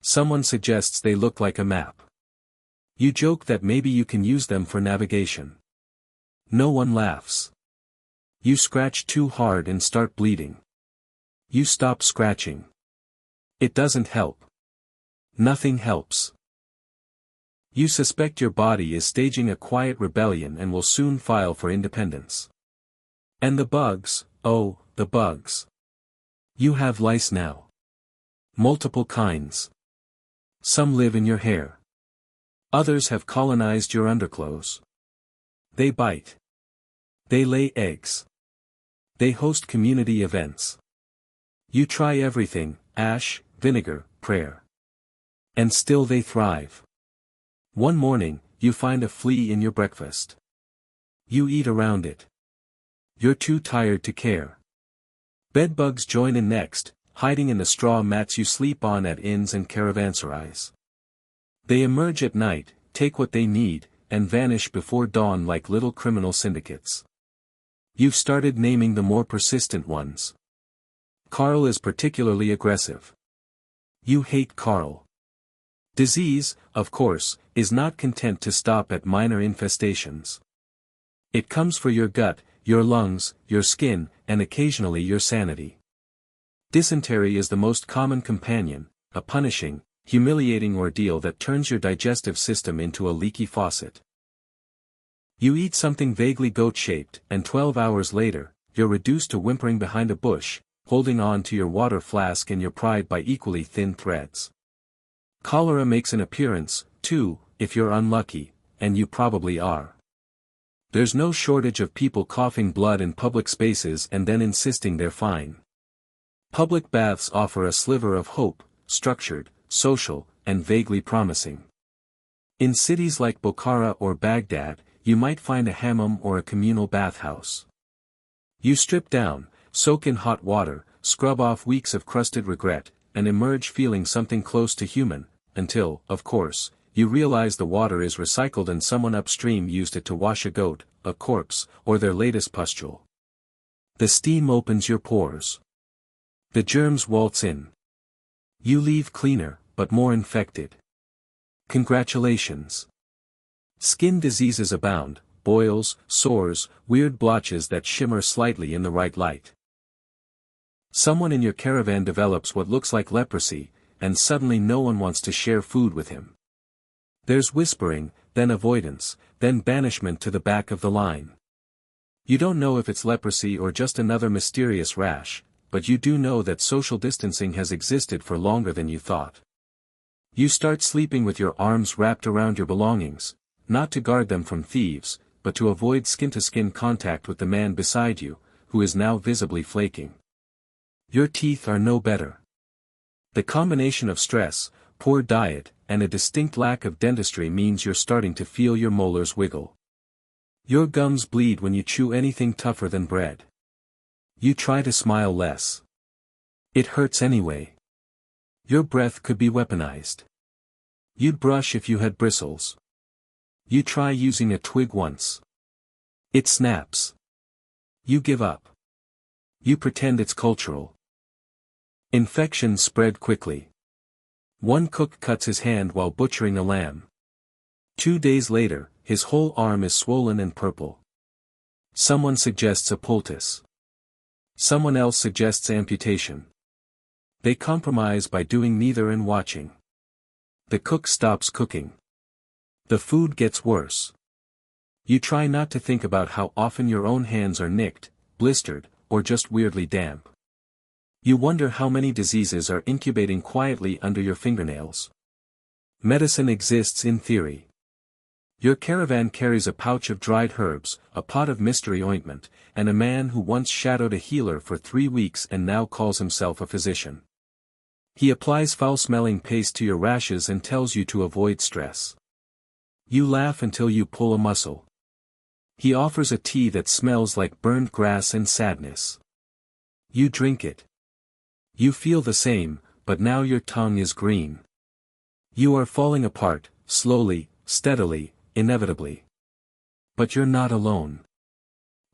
Someone suggests they look like a map. You joke that maybe you can use them for navigation. No one laughs. You scratch too hard and start bleeding. You stop scratching. It doesn't help. Nothing helps. You suspect your body is staging a quiet rebellion and will soon file for independence. And the bugs, oh, the bugs. You have lice now. Multiple kinds. Some live in your hair. Others have colonized your underclothes. They bite. They lay eggs. They host community events. You try everything, ash, vinegar, prayer. And still they thrive. One morning, you find a flea in your breakfast. You eat around it. You're too tired to care. Bedbugs join in next, hiding in the straw mats you sleep on at inns and caravanserais. They emerge at night, take what they need, and vanish before dawn like little criminal syndicates. You've started naming the more persistent ones. Carl is particularly aggressive. You hate Carl. Disease, of course, is not content to stop at minor infestations. It comes for your gut, your lungs, your skin, and occasionally your sanity. Dysentery is the most common companion, a punishing, humiliating ordeal that turns your digestive system into a leaky faucet. You eat something vaguely goat-shaped, and 12 hours later, you're reduced to whimpering behind a bush, holding on to your water flask and your pride by equally thin threads. Cholera makes an appearance, too, if you're unlucky, and you probably are. There's no shortage of people coughing blood in public spaces and then insisting they're fine. Public baths offer a sliver of hope, structured, social, and vaguely promising. In cities like Bokhara or Baghdad, you might find a hammam or a communal bathhouse. You strip down, soak in hot water, scrub off weeks of crusted regret, and emerge feeling something close to human, until, of course, you realize the water is recycled and someone upstream used it to wash a goat, a corpse, or their latest pustule. The steam opens your pores. The germs waltz in. You leave cleaner, but more infected. Congratulations. Skin diseases abound, boils, sores, weird blotches that shimmer slightly in the right light. Someone in your caravan develops what looks like leprosy, and suddenly no one wants to share food with him. There's whispering, then avoidance, then banishment to the back of the line. You don't know if it's leprosy or just another mysterious rash, but you do know that social distancing has existed for longer than you thought. You start sleeping with your arms wrapped around your belongings, not to guard them from thieves, but to avoid skin-to-skin contact with the man beside you, who is now visibly flaking. Your teeth are no better. The combination of stress, poor diet, and a distinct lack of dentistry means you're starting to feel your molars wiggle. Your gums bleed when you chew anything tougher than bread. You try to smile less. It hurts anyway. Your breath could be weaponized. You'd brush if you had bristles. You try using a twig once. It snaps. You give up. You pretend it's cultural. Infections spread quickly. One cook cuts his hand while butchering a lamb. 2 days later, his whole arm is swollen and purple. Someone suggests a poultice. Someone else suggests amputation. They compromise by doing neither and watching. The cook stops cooking. The food gets worse. You try not to think about how often your own hands are nicked, blistered, or just weirdly damp. You wonder how many diseases are incubating quietly under your fingernails. Medicine exists in theory. Your caravan carries a pouch of dried herbs, a pot of mystery ointment, and a man who once shadowed a healer for 3 weeks and now calls himself a physician. He applies foul-smelling paste to your rashes and tells you to avoid stress. You laugh until you pull a muscle. He offers a tea that smells like burned grass and sadness. You drink it. You feel the same, but now your tongue is green. You are falling apart, slowly, steadily, inevitably. But you're not alone.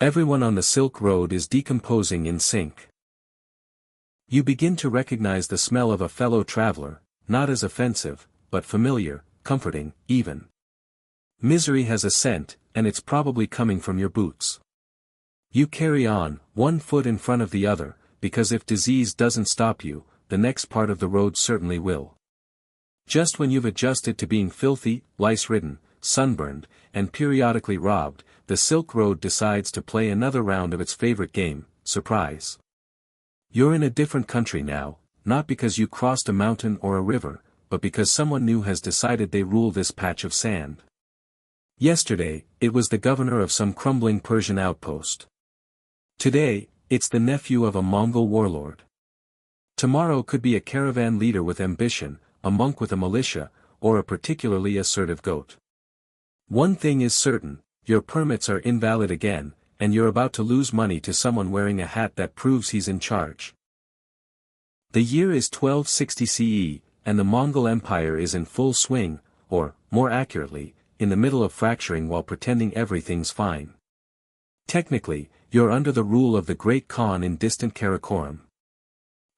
Everyone on the Silk Road is decomposing in sync. You begin to recognize the smell of a fellow traveler, not as offensive, but familiar, comforting, even. Misery has a scent, and it's probably coming from your boots. You carry on, one foot in front of the other, because if disease doesn't stop you, the next part of the road certainly will. Just when you've adjusted to being filthy, lice-ridden, sunburned, and periodically robbed, the Silk Road decides to play another round of its favorite game, surprise. You're in a different country now, not because you crossed a mountain or a river, but because someone new has decided they rule this patch of sand. Yesterday, it was the governor of some crumbling Persian outpost. Today, it's the nephew of a Mongol warlord. Tomorrow could be a caravan leader with ambition, a monk with a militia, or a particularly assertive goat. One thing is certain, your permits are invalid again, and you're about to lose money to someone wearing a hat that proves he's in charge. The year is 1260 CE, and the Mongol Empire is in full swing, or, more accurately, in the middle of fracturing while pretending everything's fine. Technically, you're under the rule of the Great Khan in distant Karakoram.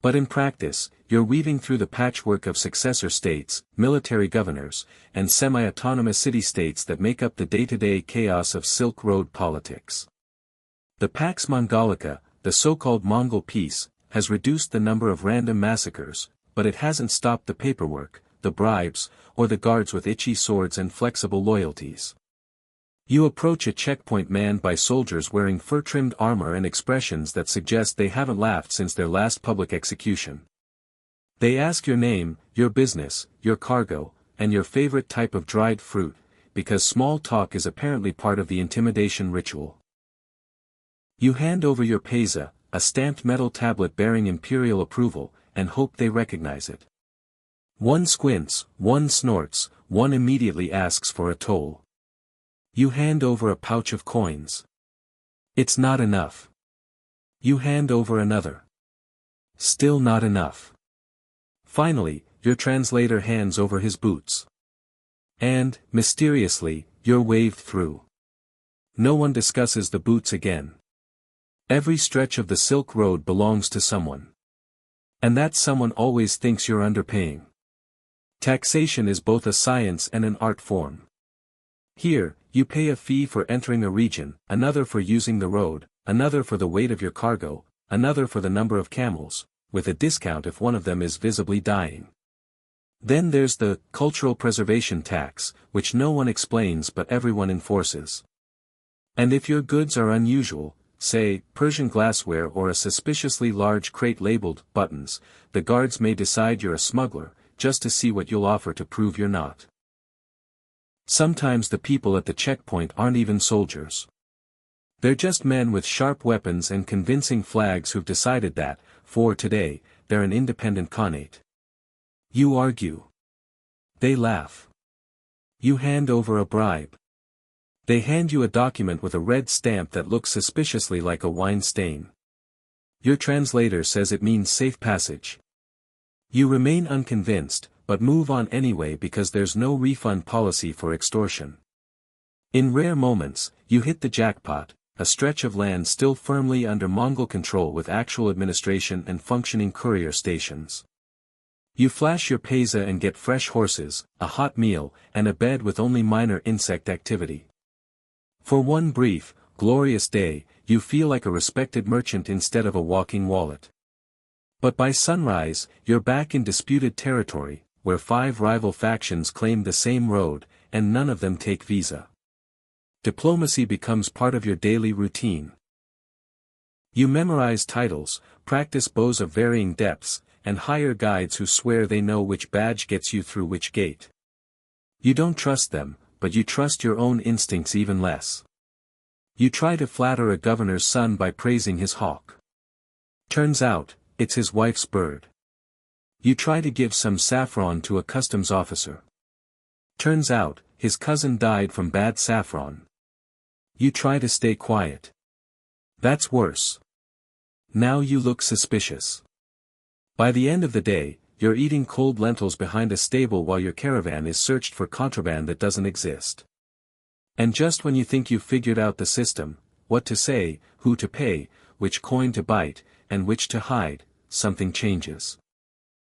But in practice, you're weaving through the patchwork of successor states, military governors, and semi-autonomous city-states that make up the day-to-day chaos of Silk Road politics. The Pax Mongolica, the so-called Mongol peace, has reduced the number of random massacres, but it hasn't stopped the paperwork, the bribes, or the guards with itchy swords and flexible loyalties. You approach a checkpoint manned by soldiers wearing fur-trimmed armor and expressions that suggest they haven't laughed since their last public execution. They ask your name, your business, your cargo, and your favorite type of dried fruit, because small talk is apparently part of the intimidation ritual. You hand over your pesa, a stamped metal tablet bearing imperial approval, and hope they recognize it. One squints, one snorts, one immediately asks for a toll. You hand over a pouch of coins. It's not enough. You hand over another. Still not enough. Finally, your translator hands over his boots. And, mysteriously, you're waved through. No one discusses the boots again. Every stretch of the Silk Road belongs to someone. And that someone always thinks you're underpaying. Taxation is both a science and an art form. Here, you pay a fee for entering a region, another for using the road, another for the weight of your cargo, another for the number of camels, with a discount if one of them is visibly dying. Then there's the cultural preservation tax, which no one explains but everyone enforces. And if your goods are unusual, say, Persian glassware or a suspiciously large crate labeled buttons, the guards may decide you're a smuggler, just to see what you'll offer to prove you're not. Sometimes the people at the checkpoint aren't even soldiers. They're just men with sharp weapons and convincing flags who've decided that, for today, they're an independent khanate. You argue. They laugh. You hand over a bribe. They hand you a document with a red stamp that looks suspiciously like a wine stain. Your translator says it means safe passage. You remain unconvinced, but move on anyway because there's no refund policy for extortion. In rare moments, you hit the jackpot, a stretch of land still firmly under Mongol control with actual administration and functioning courier stations. You flash your pesa and get fresh horses, a hot meal, and a bed with only minor insect activity. For one brief, glorious day, you feel like a respected merchant instead of a walking wallet. But by sunrise, you're back in disputed territory, where 5 rival factions claim the same road, and none of them take visa. Diplomacy becomes part of your daily routine. You memorize titles, practice bows of varying depths, and hire guides who swear they know which badge gets you through which gate. You don't trust them, but you trust your own instincts even less. You try to flatter a governor's son by praising his hawk. Turns out, it's his wife's bird. You try to give some saffron to a customs officer. Turns out, his cousin died from bad saffron. You try to stay quiet. That's worse. Now you look suspicious. By the end of the day, you're eating cold lentils behind a stable while your caravan is searched for contraband that doesn't exist. And just when you think you've figured out the system, what to say, who to pay, which coin to bite, and which to hide, something changes.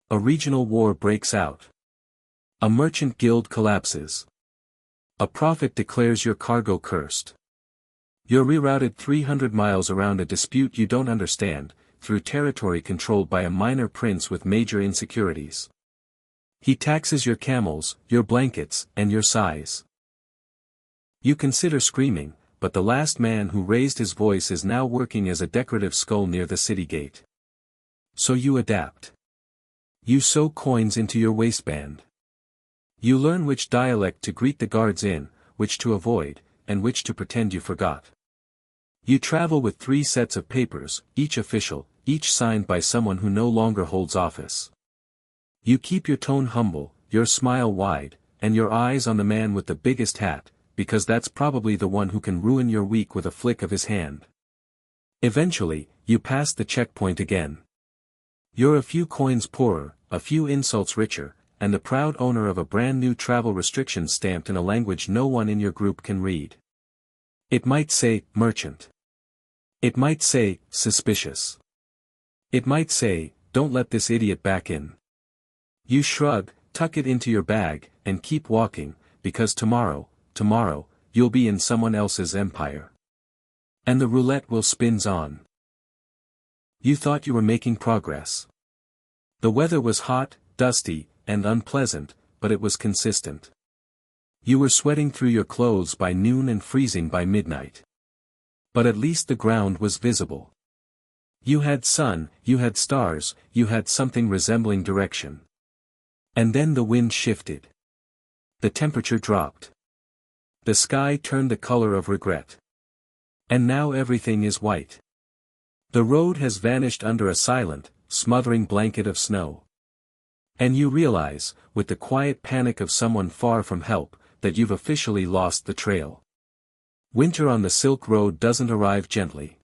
A regional war breaks out. A merchant guild collapses. A prophet declares your cargo cursed. You're rerouted 300 miles around a dispute you don't understand, through territory controlled by a minor prince with major insecurities. He taxes your camels, your blankets, and your size. You consider screaming, but the last man who raised his voice is now working as a decorative skull near the city gate. So you adapt. You sew coins into your waistband. You learn which dialect to greet the guards in, which to avoid, and which to pretend you forgot. You travel with 3 sets of papers, each official, each signed by someone who no longer holds office. You keep your tone humble, your smile wide, and your eyes on the man with the biggest hat, because that's probably the one who can ruin your week with a flick of his hand. Eventually, you pass the checkpoint again. You're a few coins poorer, a few insults richer, and the proud owner of a brand new travel restriction stamped in a language no one in your group can read. It might say, merchant. It might say, suspicious. It might say, don't let this idiot back in. You shrug, tuck it into your bag, and keep walking, because tomorrow, you'll be in someone else's empire. And the roulette wheel spins on. You thought you were making progress. The weather was hot, dusty, and unpleasant, but it was consistent. You were sweating through your clothes by noon and freezing by midnight. But at least the ground was visible. You had sun, you had stars, you had something resembling direction. And then the wind shifted. The temperature dropped. The sky turned the color of regret. And now everything is white. The road has vanished under a silent, smothering blanket of snow. And you realize, with the quiet panic of someone far from help, that you've officially lost the trail. Winter on the Silk Road doesn't arrive gently.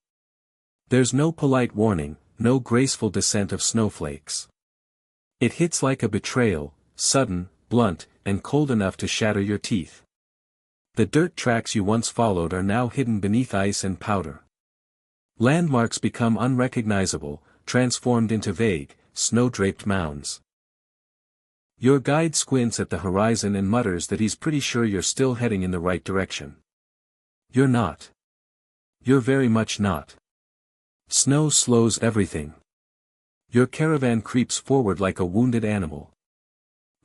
There's no polite warning, no graceful descent of snowflakes. It hits like a betrayal, sudden, blunt, and cold enough to shatter your teeth. The dirt tracks you once followed are now hidden beneath ice and powder. Landmarks become unrecognizable, transformed into vague, snow-draped mounds. Your guide squints at the horizon and mutters that he's pretty sure you're still heading in the right direction. You're not. You're very much not. Snow slows everything. Your caravan creeps forward like a wounded animal.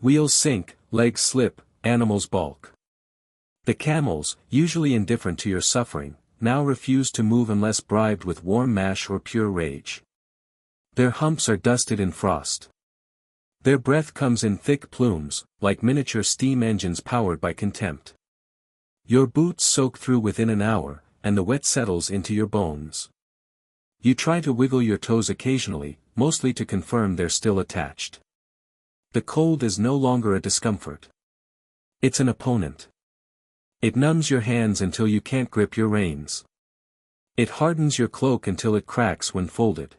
Wheels sink, legs slip, animals balk. The camels, usually indifferent to your suffering, now refuse to move unless bribed with warm mash or pure rage. Their humps are dusted in frost. Their breath comes in thick plumes, like miniature steam engines powered by contempt. Your boots soak through within an hour, and the wet settles into your bones. You try to wiggle your toes occasionally, mostly to confirm they're still attached. The cold is no longer a discomfort. It's an opponent. It numbs your hands until you can't grip your reins. It hardens your cloak until it cracks when folded.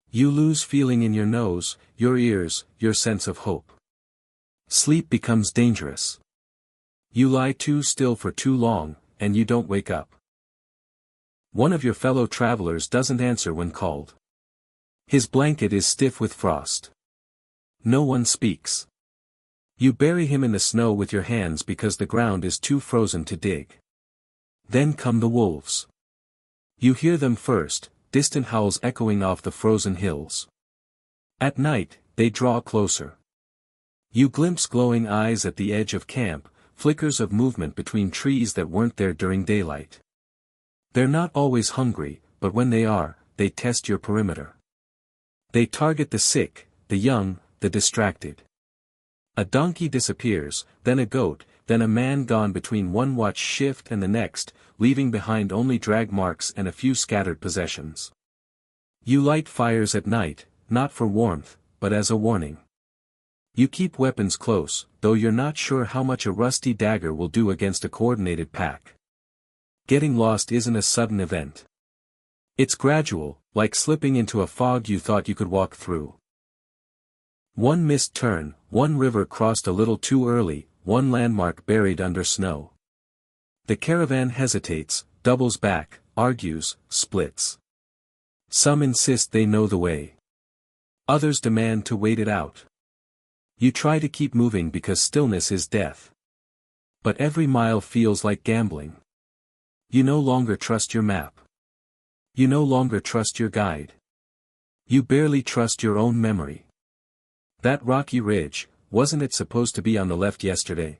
You lose feeling in your nose, your ears, your sense of hope. Sleep becomes dangerous. You lie too still for too long, and you don't wake up. One of your fellow travelers doesn't answer when called. His blanket is stiff with frost. No one speaks. You bury him in the snow with your hands because the ground is too frozen to dig. Then come the wolves. You hear them first, distant howls echoing off the frozen hills. At night, they draw closer. You glimpse glowing eyes at the edge of camp, flickers of movement between trees that weren't there during daylight. They're not always hungry, but when they are, they test your perimeter. They target the sick, the young, the distracted. A donkey disappears, then a goat, then a man gone between one watch shift and the next, leaving behind only drag marks and a few scattered possessions. You light fires at night, not for warmth, but as a warning. You keep weapons close, though you're not sure how much a rusty dagger will do against a coordinated pack. Getting lost isn't a sudden event. It's gradual, like slipping into a fog you thought you could walk through. One missed turn, one river crossed a little too early, one landmark buried under snow. The caravan hesitates, doubles back, argues, splits. Some insist they know the way. Others demand to wait it out. You try to keep moving because stillness is death. But every mile feels like gambling. You no longer trust your map. You no longer trust your guide. You barely trust your own memory. That rocky ridge, wasn't it supposed to be on the left yesterday?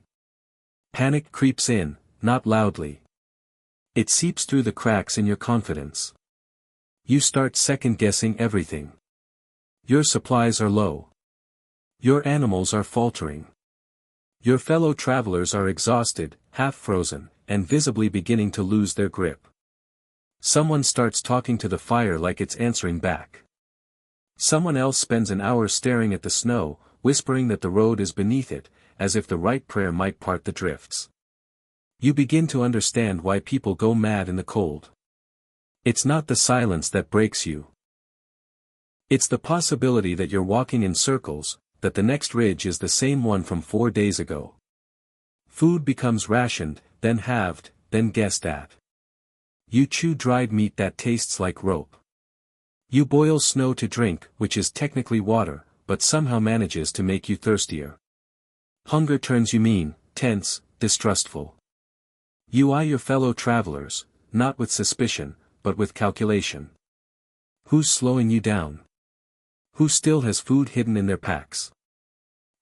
Panic creeps in, not loudly. It seeps through the cracks in your confidence. You start second-guessing everything. Your supplies are low. Your animals are faltering. Your fellow travelers are exhausted, half-frozen, and visibly beginning to lose their grip. Someone starts talking to the fire like it's answering back. Someone else spends an hour staring at the snow, whispering that the road is beneath it, as if the right prayer might part the drifts. You begin to understand why people go mad in the cold. It's not the silence that breaks you. It's the possibility that you're walking in circles, that the next ridge is the same one from 4 days ago. Food becomes rationed, then halved, then guessed at. You chew dried meat that tastes like rope. You boil snow to drink, which is technically water, but somehow manages to make you thirstier. Hunger turns you mean, tense, distrustful. You eye your fellow travelers, not with suspicion, but with calculation. Who's slowing you down? Who still has food hidden in their packs?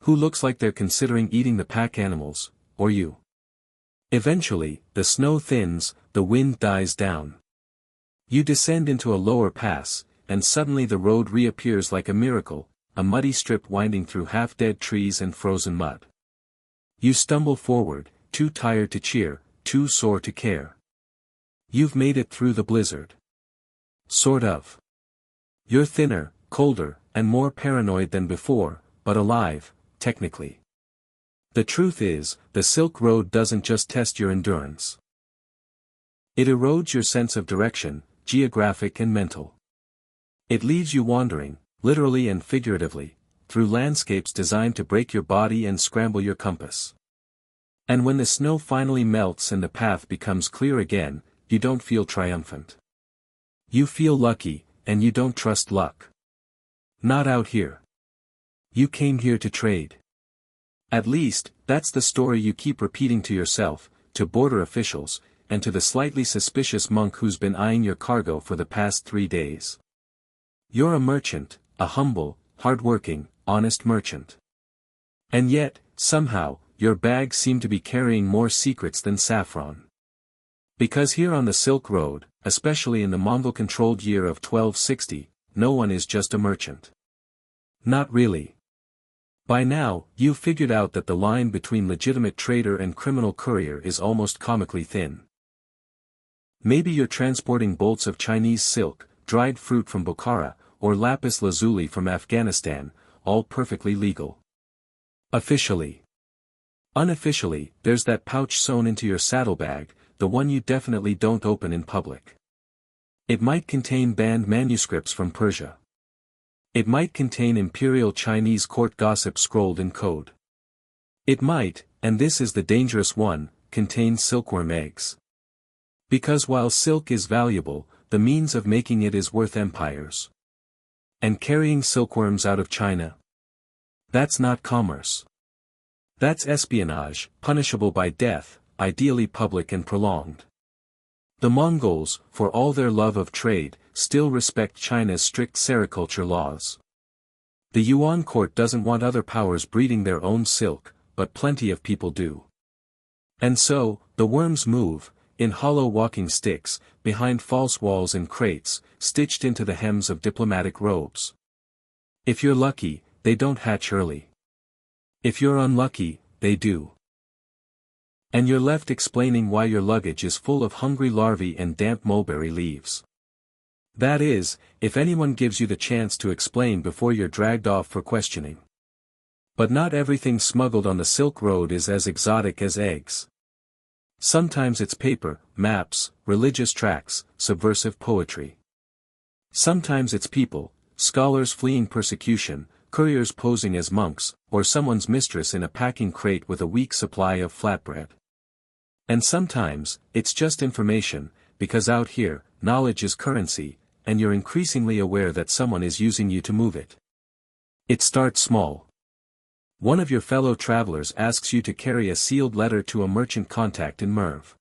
Who looks like they're considering eating the pack animals, or you? Eventually, the snow thins, the wind dies down. You descend into a lower pass, and suddenly the road reappears like a miracle, a muddy strip winding through half-dead trees and frozen mud. You stumble forward, too tired to cheer, too sore to care. You've made it through the blizzard. Sort of. You're thinner, colder, and more paranoid than before, but alive, technically. The truth is, the Silk Road doesn't just test your endurance. It erodes your sense of direction, geographic and mental. It leaves you wandering, literally and figuratively, through landscapes designed to break your body and scramble your compass. And when the snow finally melts and the path becomes clear again, you don't feel triumphant. You feel lucky, and you don't trust luck. Not out here. You came here to trade. At least, that's the story you keep repeating to yourself, to border officials, and to the slightly suspicious monk who's been eyeing your cargo for the past 3 days. You're a merchant, a humble, hard-working, honest merchant. And yet, somehow, your bags seem to be carrying more secrets than saffron. Because here on the Silk Road, especially in the Mongol-controlled year of 1260, no one is just a merchant. Not really. By now, you've figured out that the line between legitimate trader and criminal courier is almost comically thin. Maybe you're transporting bolts of Chinese silk, dried fruit from Bukhara, or lapis lazuli from Afghanistan, all perfectly legal. Officially. Unofficially, there's that pouch sewn into your saddlebag, the one you definitely don't open in public. It might contain banned manuscripts from Persia. It might contain imperial Chinese court gossip scrolled in code. It might, and this is the dangerous one, contain silkworm eggs. Because while silk is valuable, the means of making it is worth empires. And carrying silkworms out of China? That's not commerce. That's espionage, punishable by death, ideally public and prolonged. The Mongols, for all their love of trade, still respect China's strict sericulture laws. The Yuan court doesn't want other powers breeding their own silk, but plenty of people do. And so, the worms move, in hollow walking sticks, behind false walls and crates, stitched into the hems of diplomatic robes. If you're lucky, they don't hatch early. If you're unlucky, they do. And you're left explaining why your luggage is full of hungry larvae and damp mulberry leaves. That is, if anyone gives you the chance to explain before you're dragged off for questioning. But not everything smuggled on the Silk Road is as exotic as eggs. Sometimes it's paper, maps, religious tracts, subversive poetry. Sometimes it's people, scholars fleeing persecution, couriers posing as monks, or someone's mistress in a packing crate with a weak supply of flatbread. And sometimes, it's just information, because out here, knowledge is currency, and you're increasingly aware that someone is using you to move it. It starts small. One of your fellow travelers asks you to carry a sealed letter to a merchant contact in Merv.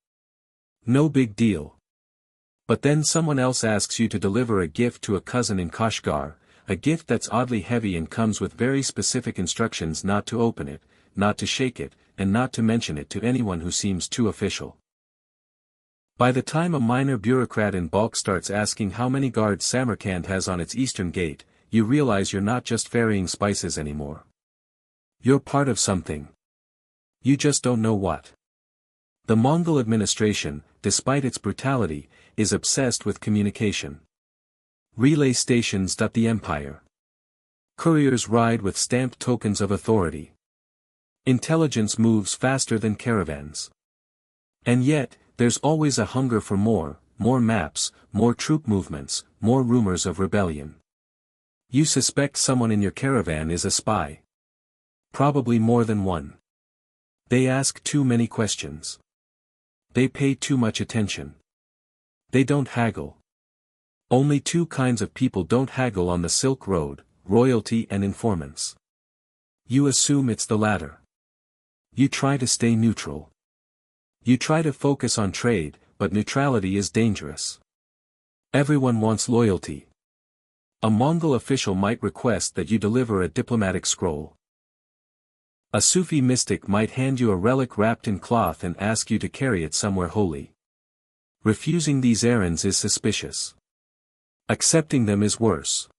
No big deal. But then someone else asks you to deliver a gift to a cousin in Kashgar, a gift that's oddly heavy and comes with very specific instructions not to open it, not to shake it, and not to mention it to anyone who seems too official. By the time a minor bureaucrat in Balkh starts asking how many guards Samarkand has on its eastern gate, you realize you're not just ferrying spices anymore. You're part of something. You just don't know what. The Mongol administration, despite its brutality, is obsessed with communication. Relay stations. The empire. Couriers ride with stamped tokens of authority. Intelligence moves faster than caravans. And yet, there's always a hunger for more maps, more troop movements, more rumors of rebellion. You suspect someone in your caravan is a spy. Probably more than one. They ask too many questions. They pay too much attention. They don't haggle. Only two kinds of people don't haggle on the Silk Road, royalty and informants. You assume it's the latter. You try to stay neutral. You try to focus on trade, but neutrality is dangerous. Everyone wants loyalty. A Mongol official might request that you deliver a diplomatic scroll. A Sufi mystic might hand you a relic wrapped in cloth and ask you to carry it somewhere holy. Refusing these errands is suspicious. Accepting them is worse.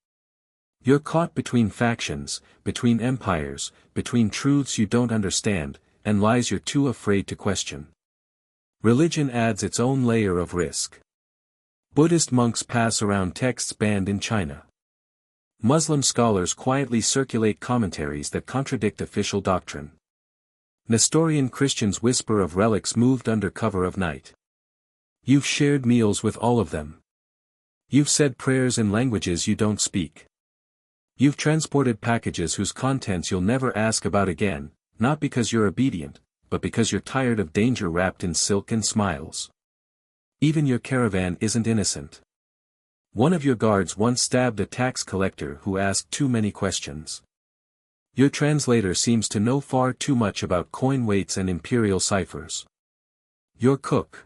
You're caught between factions, between empires, between truths you don't understand, and lies you're too afraid to question. Religion adds its own layer of risk. Buddhist monks pass around texts banned in China. Muslim scholars quietly circulate commentaries that contradict official doctrine. Nestorian Christians whisper of relics moved under cover of night. You've shared meals with all of them. You've said prayers in languages you don't speak. You've transported packages whose contents you'll never ask about again, not because you're obedient, but because you're tired of danger wrapped in silk and smiles. Even your caravan isn't innocent. One of your guards once stabbed a tax collector who asked too many questions. Your translator seems to know far too much about coin weights and imperial ciphers. Your cook,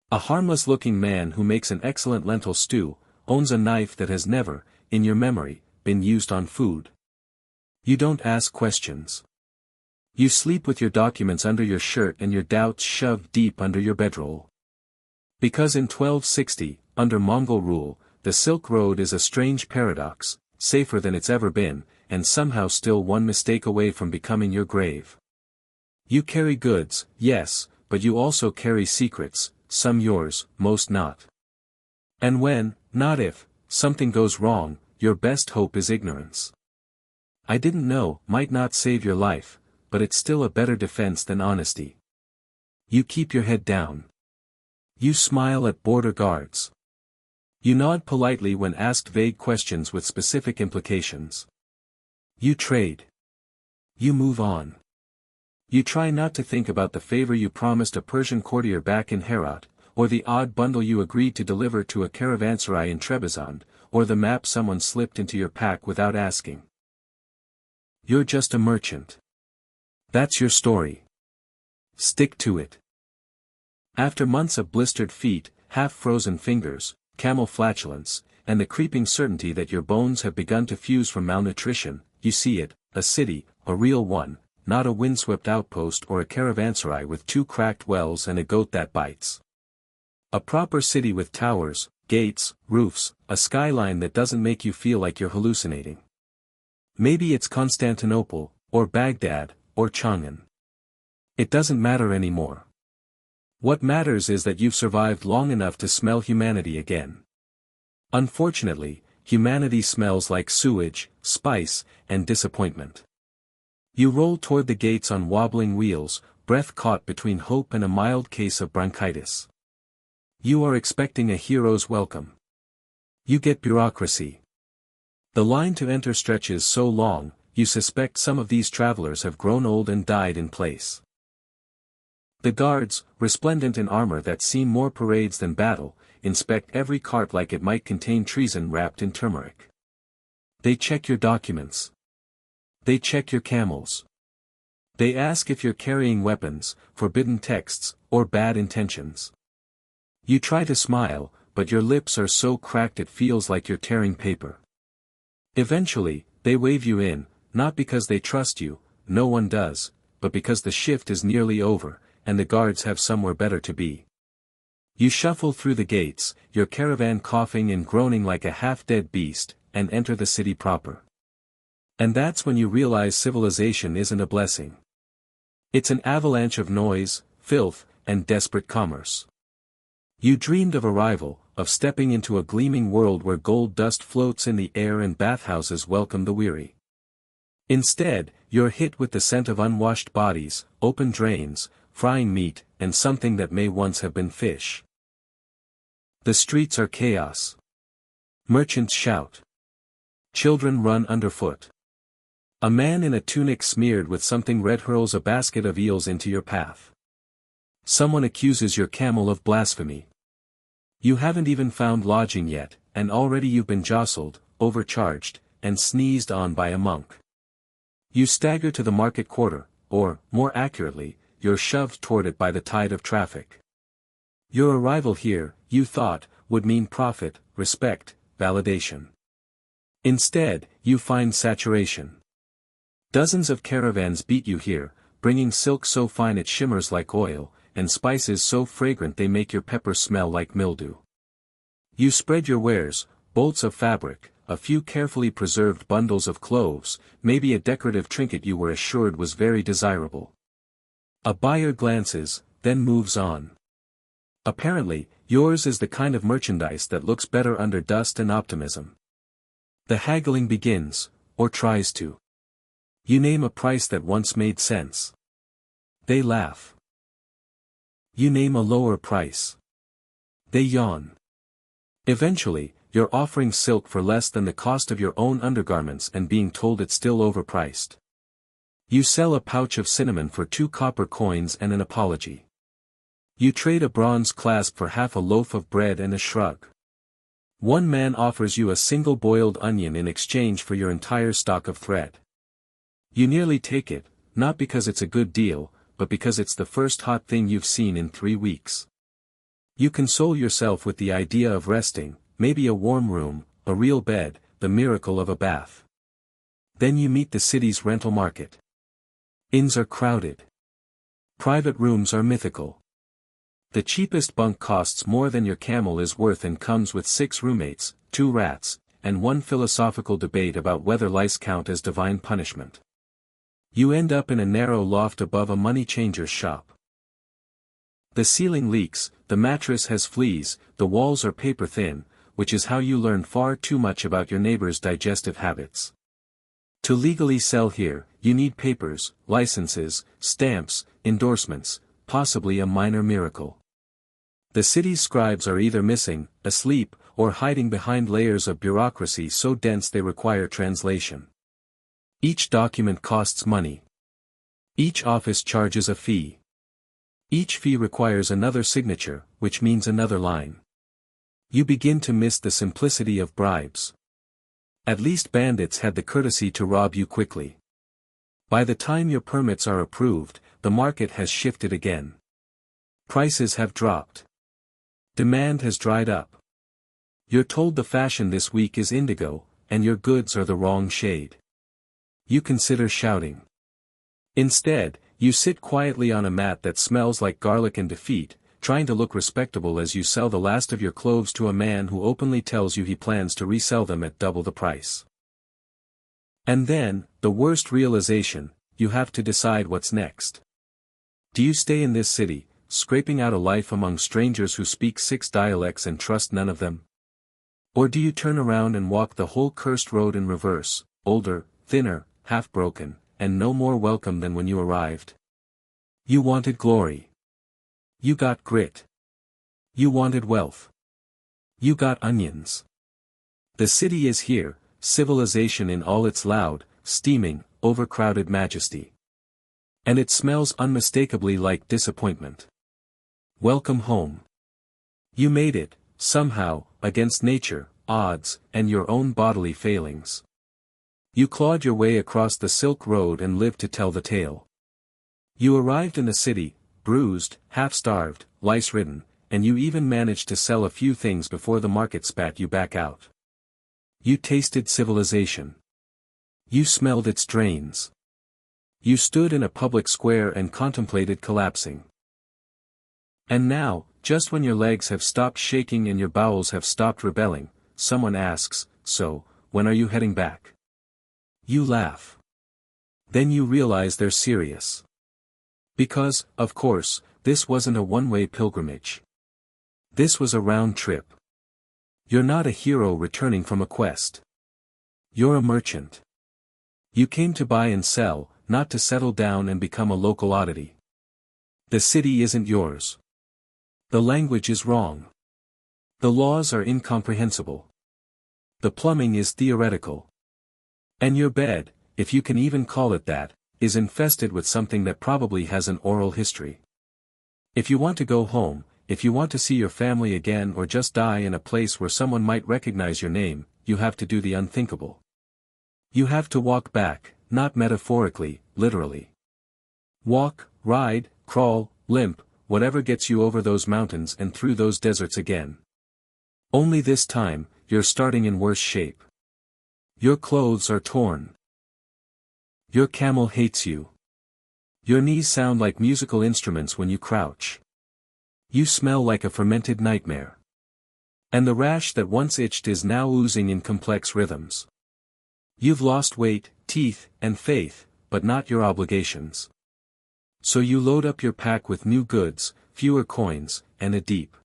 a harmless-looking man who makes an excellent lentil stew, owns a knife that has never, in your memory, been used on food. You don't ask questions. You sleep with your documents under your shirt and your doubts shoved deep under your bedroll. Because in 1260, under Mongol rule, the Silk Road is a strange paradox, safer than it's ever been, and somehow still one mistake away from becoming your grave. You carry goods, yes, but you also carry secrets, some yours, most not. And when, not if, something goes wrong, your best hope is ignorance. I didn't know might not save your life, but it's still a better defense than honesty. You keep your head down. You smile at border guards. You nod politely when asked vague questions with specific implications. You trade. You move on. You try not to think about the favor you promised a Persian courtier back in Herat, or the odd bundle you agreed to deliver to a caravanserai in Trebizond, or the map someone slipped into your pack without asking. You're just a merchant. That's your story. Stick to it. After months of blistered feet, half-frozen fingers, camel flatulence, and the creeping certainty that your bones have begun to fuse from malnutrition, you see it, a city, a real one, not a windswept outpost or a caravanserai with 2 cracked wells and a goat that bites. A proper city with towers, gates, roofs, a skyline that doesn't make you feel like you're hallucinating. Maybe it's Constantinople, or Baghdad, or Chang'an. It doesn't matter anymore. What matters is that you've survived long enough to smell humanity again. Unfortunately, humanity smells like sewage, spice, and disappointment. You roll toward the gates on wobbling wheels, breath caught between hope and a mild case of bronchitis. You are expecting a hero's welcome. You get bureaucracy. The line to enter stretches so long, you suspect some of these travelers have grown old and died in place. The guards, resplendent in armor that seem more parades than battle, inspect every cart like it might contain treason wrapped in turmeric. They check your documents. They check your camels. They ask if you're carrying weapons, forbidden texts, or bad intentions. You try to smile, but your lips are so cracked it feels like you're tearing paper. Eventually, they wave you in, not because they trust you, no one does, but because the shift is nearly over, and the guards have somewhere better to be. You shuffle through the gates, your caravan coughing and groaning like a half-dead beast, and enter the city proper. And that's when you realize civilization isn't a blessing. It's an avalanche of noise, filth, and desperate commerce. You dreamed of arrival, of stepping into a gleaming world where gold dust floats in the air and bathhouses welcome the weary. Instead, you're hit with the scent of unwashed bodies, open drains, frying meat, and something that may once have been fish. The streets are chaos. Merchants shout. Children run underfoot. A man in a tunic smeared with something red hurls a basket of eels into your path. Someone accuses your camel of blasphemy. You haven't even found lodging yet, and already you've been jostled, overcharged, and sneezed on by a monk. You stagger to the market quarter, or, more accurately, you're shoved toward it by the tide of traffic. Your arrival here, you thought, would mean profit, respect, validation. Instead, you find saturation. Dozens of caravans beat you here, bringing silk so fine it shimmers like oil, and spices so fragrant they make your pepper smell like mildew. You spread your wares, bolts of fabric, a few carefully preserved bundles of cloves, maybe a decorative trinket you were assured was very desirable. A buyer glances, then moves on. Apparently, yours is the kind of merchandise that looks better under dust and optimism. The haggling begins, or tries to. You name a price that once made sense. They laugh. You name a lower price. They yawn. Eventually, you're offering silk for less than the cost of your own undergarments and being told it's still overpriced. You sell a pouch of cinnamon for 2 copper coins and an apology. You trade a bronze clasp for half a loaf of bread and a shrug. One man offers you a single boiled onion in exchange for your entire stock of thread. You nearly take it, not because it's a good deal, but because it's the first hot thing you've seen in 3 weeks. You console yourself with the idea of resting, maybe a warm room, a real bed, the miracle of a bath. Then you meet the city's rental market. Inns are crowded. Private rooms are mythical. The cheapest bunk costs more than your camel is worth and comes with 6 roommates, 2 rats, and 1 philosophical debate about whether lice count as divine punishment. You end up in a narrow loft above a money changer's shop. The ceiling leaks, the mattress has fleas, the walls are paper thin, which is how you learn far too much about your neighbor's digestive habits. To legally sell here, you need papers, licenses, stamps, endorsements, possibly a minor miracle. The city's scribes are either missing, asleep, or hiding behind layers of bureaucracy so dense they require translation. Each document costs money. Each office charges a fee. Each fee requires another signature, which means another line. You begin to miss the simplicity of bribes. At least bandits had the courtesy to rob you quickly. By the time your permits are approved, the market has shifted again. Prices have dropped. Demand has dried up. You're told the fashion this week is indigo, and your goods are the wrong shade. You consider shouting. Instead, you sit quietly on a mat that smells like garlic and defeat, trying to look respectable as you sell the last of your clothes to a man who openly tells you he plans to resell them at double the price. And then, the worst realization, you have to decide what's next. Do you stay in this city, scraping out a life among strangers who speak 6 dialects and trust none of them? Or do you turn around and walk the whole cursed road in reverse, older, thinner, half-broken, and no more welcome than when you arrived? You wanted glory. You got grit. You wanted wealth. You got onions. The city is here, civilization in all its loud, steaming, overcrowded majesty. And it smells unmistakably like disappointment. Welcome home. You made it, somehow, against nature, odds, and your own bodily failings. You clawed your way across the Silk Road and lived to tell the tale. You arrived in the city, bruised, half-starved, lice-ridden, and you even managed to sell a few things before the market spat you back out. You tasted civilization. You smelled its drains. You stood in a public square and contemplated collapsing. And now, just when your legs have stopped shaking and your bowels have stopped rebelling, someone asks, "So, when are you heading back?" You laugh. Then you realize they're serious. Because, of course, this wasn't a one-way pilgrimage. This was a round trip. You're not a hero returning from a quest. You're a merchant. You came to buy and sell, not to settle down and become a local oddity. The city isn't yours. The language is wrong. The laws are incomprehensible. The plumbing is theoretical. And your bed, if you can even call it that, is infested with something that probably has an oral history. If you want to go home, if you want to see your family again or just die in a place where someone might recognize your name, you have to do the unthinkable. You have to walk back, not metaphorically, literally. Walk, ride, crawl, limp, whatever gets you over those mountains and through those deserts again. Only this time, you're starting in worse shape. Your clothes are torn. Your camel hates you. Your knees sound like musical instruments when you crouch. You smell like a fermented nightmare. And the rash that once itched is now oozing in complex rhythms. You've lost weight, teeth, and faith, but not your obligations. So you load up your pack with new goods, fewer coins, and a deep